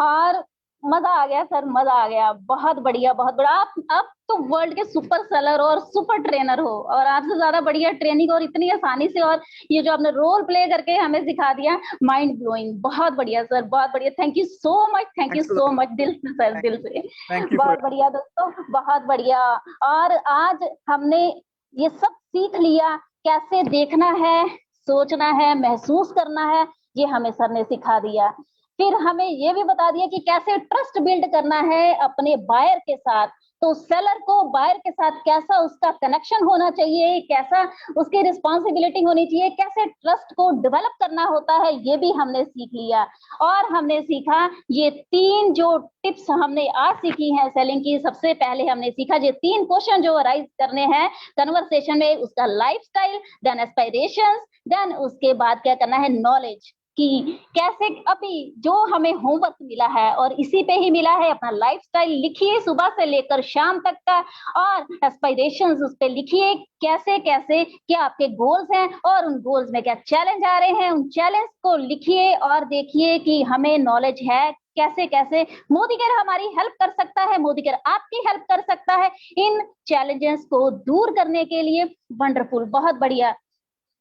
Speaker 1: और मजा आ गया sir, मजा आ गया। बहुत बढ़िया, बहुत बड़ा। आप तो वर्ल्ड के सुपर सेलर और सुपर ट्रेनर हो, और आपसे ज्यादा बढ़िया ट्रेनिंग और इतनी आसानी से, और ये जो आपने रोल प्ले करके हमें सिखा दिया, माइंड ब्लोइंग। बहुत बढ़िया सर, बहुत बढ़िया। थैंक यू सो मच, दिल से सर, दिल से। बहुत बढ़िया दोस्तों, बहुत बढ़िया। और आज हमने ये सब सीख लिया, कैसे देखना है, सोचना है, महसूस करना है, ये हमें सर ने सिखा दिया। फिर हमें ये भी बता दिया कि कैसे ट्रस्ट बिल्ड करना है अपने बायर के साथ। तो सेलर को बायर के साथ कैसा उसका कनेक्शन होना चाहिए, कैसा उसकी रिस्पॉन्सिबिलिटी होनी चाहिए, कैसे ट्रस्ट को डेवलप करना होता है, ये भी हमने सीख लिया। और हमने सीखा ये 3 जो टिप्स हमने आज सीखी हैं सेलिंग की। सबसे पहले हमने सीखा ये 3 क्वेश्चन जो अराइज करने हैं कन्वर्सेशन में, उसका लाइफस्टाइल, देन एस्पायरेशंस, देन उसके बाद क्या करना है, नॉलेज, कि कैसे अभी जो हमें होमवर्क मिला है और इसी पे ही मिला है, अपना लाइफस्टाइल लिखिए सुबह से लेकर शाम तक का, और एस्पायरेशंस उस पे लिखिए, कैसे कैसे क्या आपके गोल्स हैं और उन गोल्स में क्या चैलेंज आ रहे हैं, उन चैलेंज को लिखिए और देखिए कि हमें नॉलेज है, कैसे कैसे मोदी केयर हमारी हेल्प कर सकता है, मोदी केयर आपकी हेल्प कर सकता है इन चैलेंजेस को दूर करने के लिए। वंडरफुल, बहुत बढ़िया।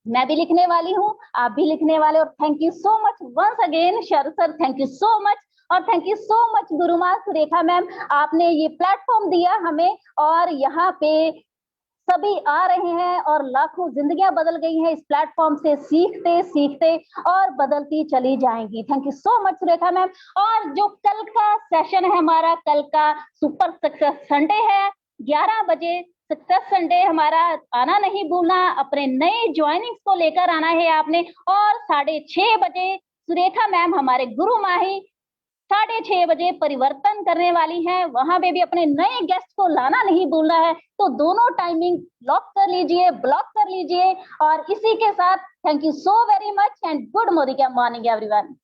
Speaker 1: मैं भी लिखने वाली हूँ, आप भी लिखने वाले, और thank you so much once again Sharad sir, thank you so much. और thank you so much Guruma Surekha ma'am, आपने ये प्लेटफॉर्म दिया हमें, और यहाँ पे सभी आ रहे हैं और लाखों जिंदगियां बदल गई हैं इस प्लेटफॉर्म से, सीखते सीखते, और बदलती चली जाएंगी। Thank you so much Surekha ma'am. और जो कल का सेशन है हमारा, कल का सुपर सक्सेस संडे है, 11 बजे सक्सेस संडे हमारा, आना नहीं भूलना, अपने नए ज्वाइनिंग्स को लेकर आना है आपने। और 6:30 बजे सुरेखा मैम हमारे गुरु माही 6:30 बजे परिवर्तन करने वाली हैं, वहां पे भी अपने नए गेस्ट को लाना नहीं भूलना है। तो दोनों टाइमिंग लॉक कर लीजिए, ब्लॉक कर लीजिए। और इसी के साथ thank you so very much and good morning everyone.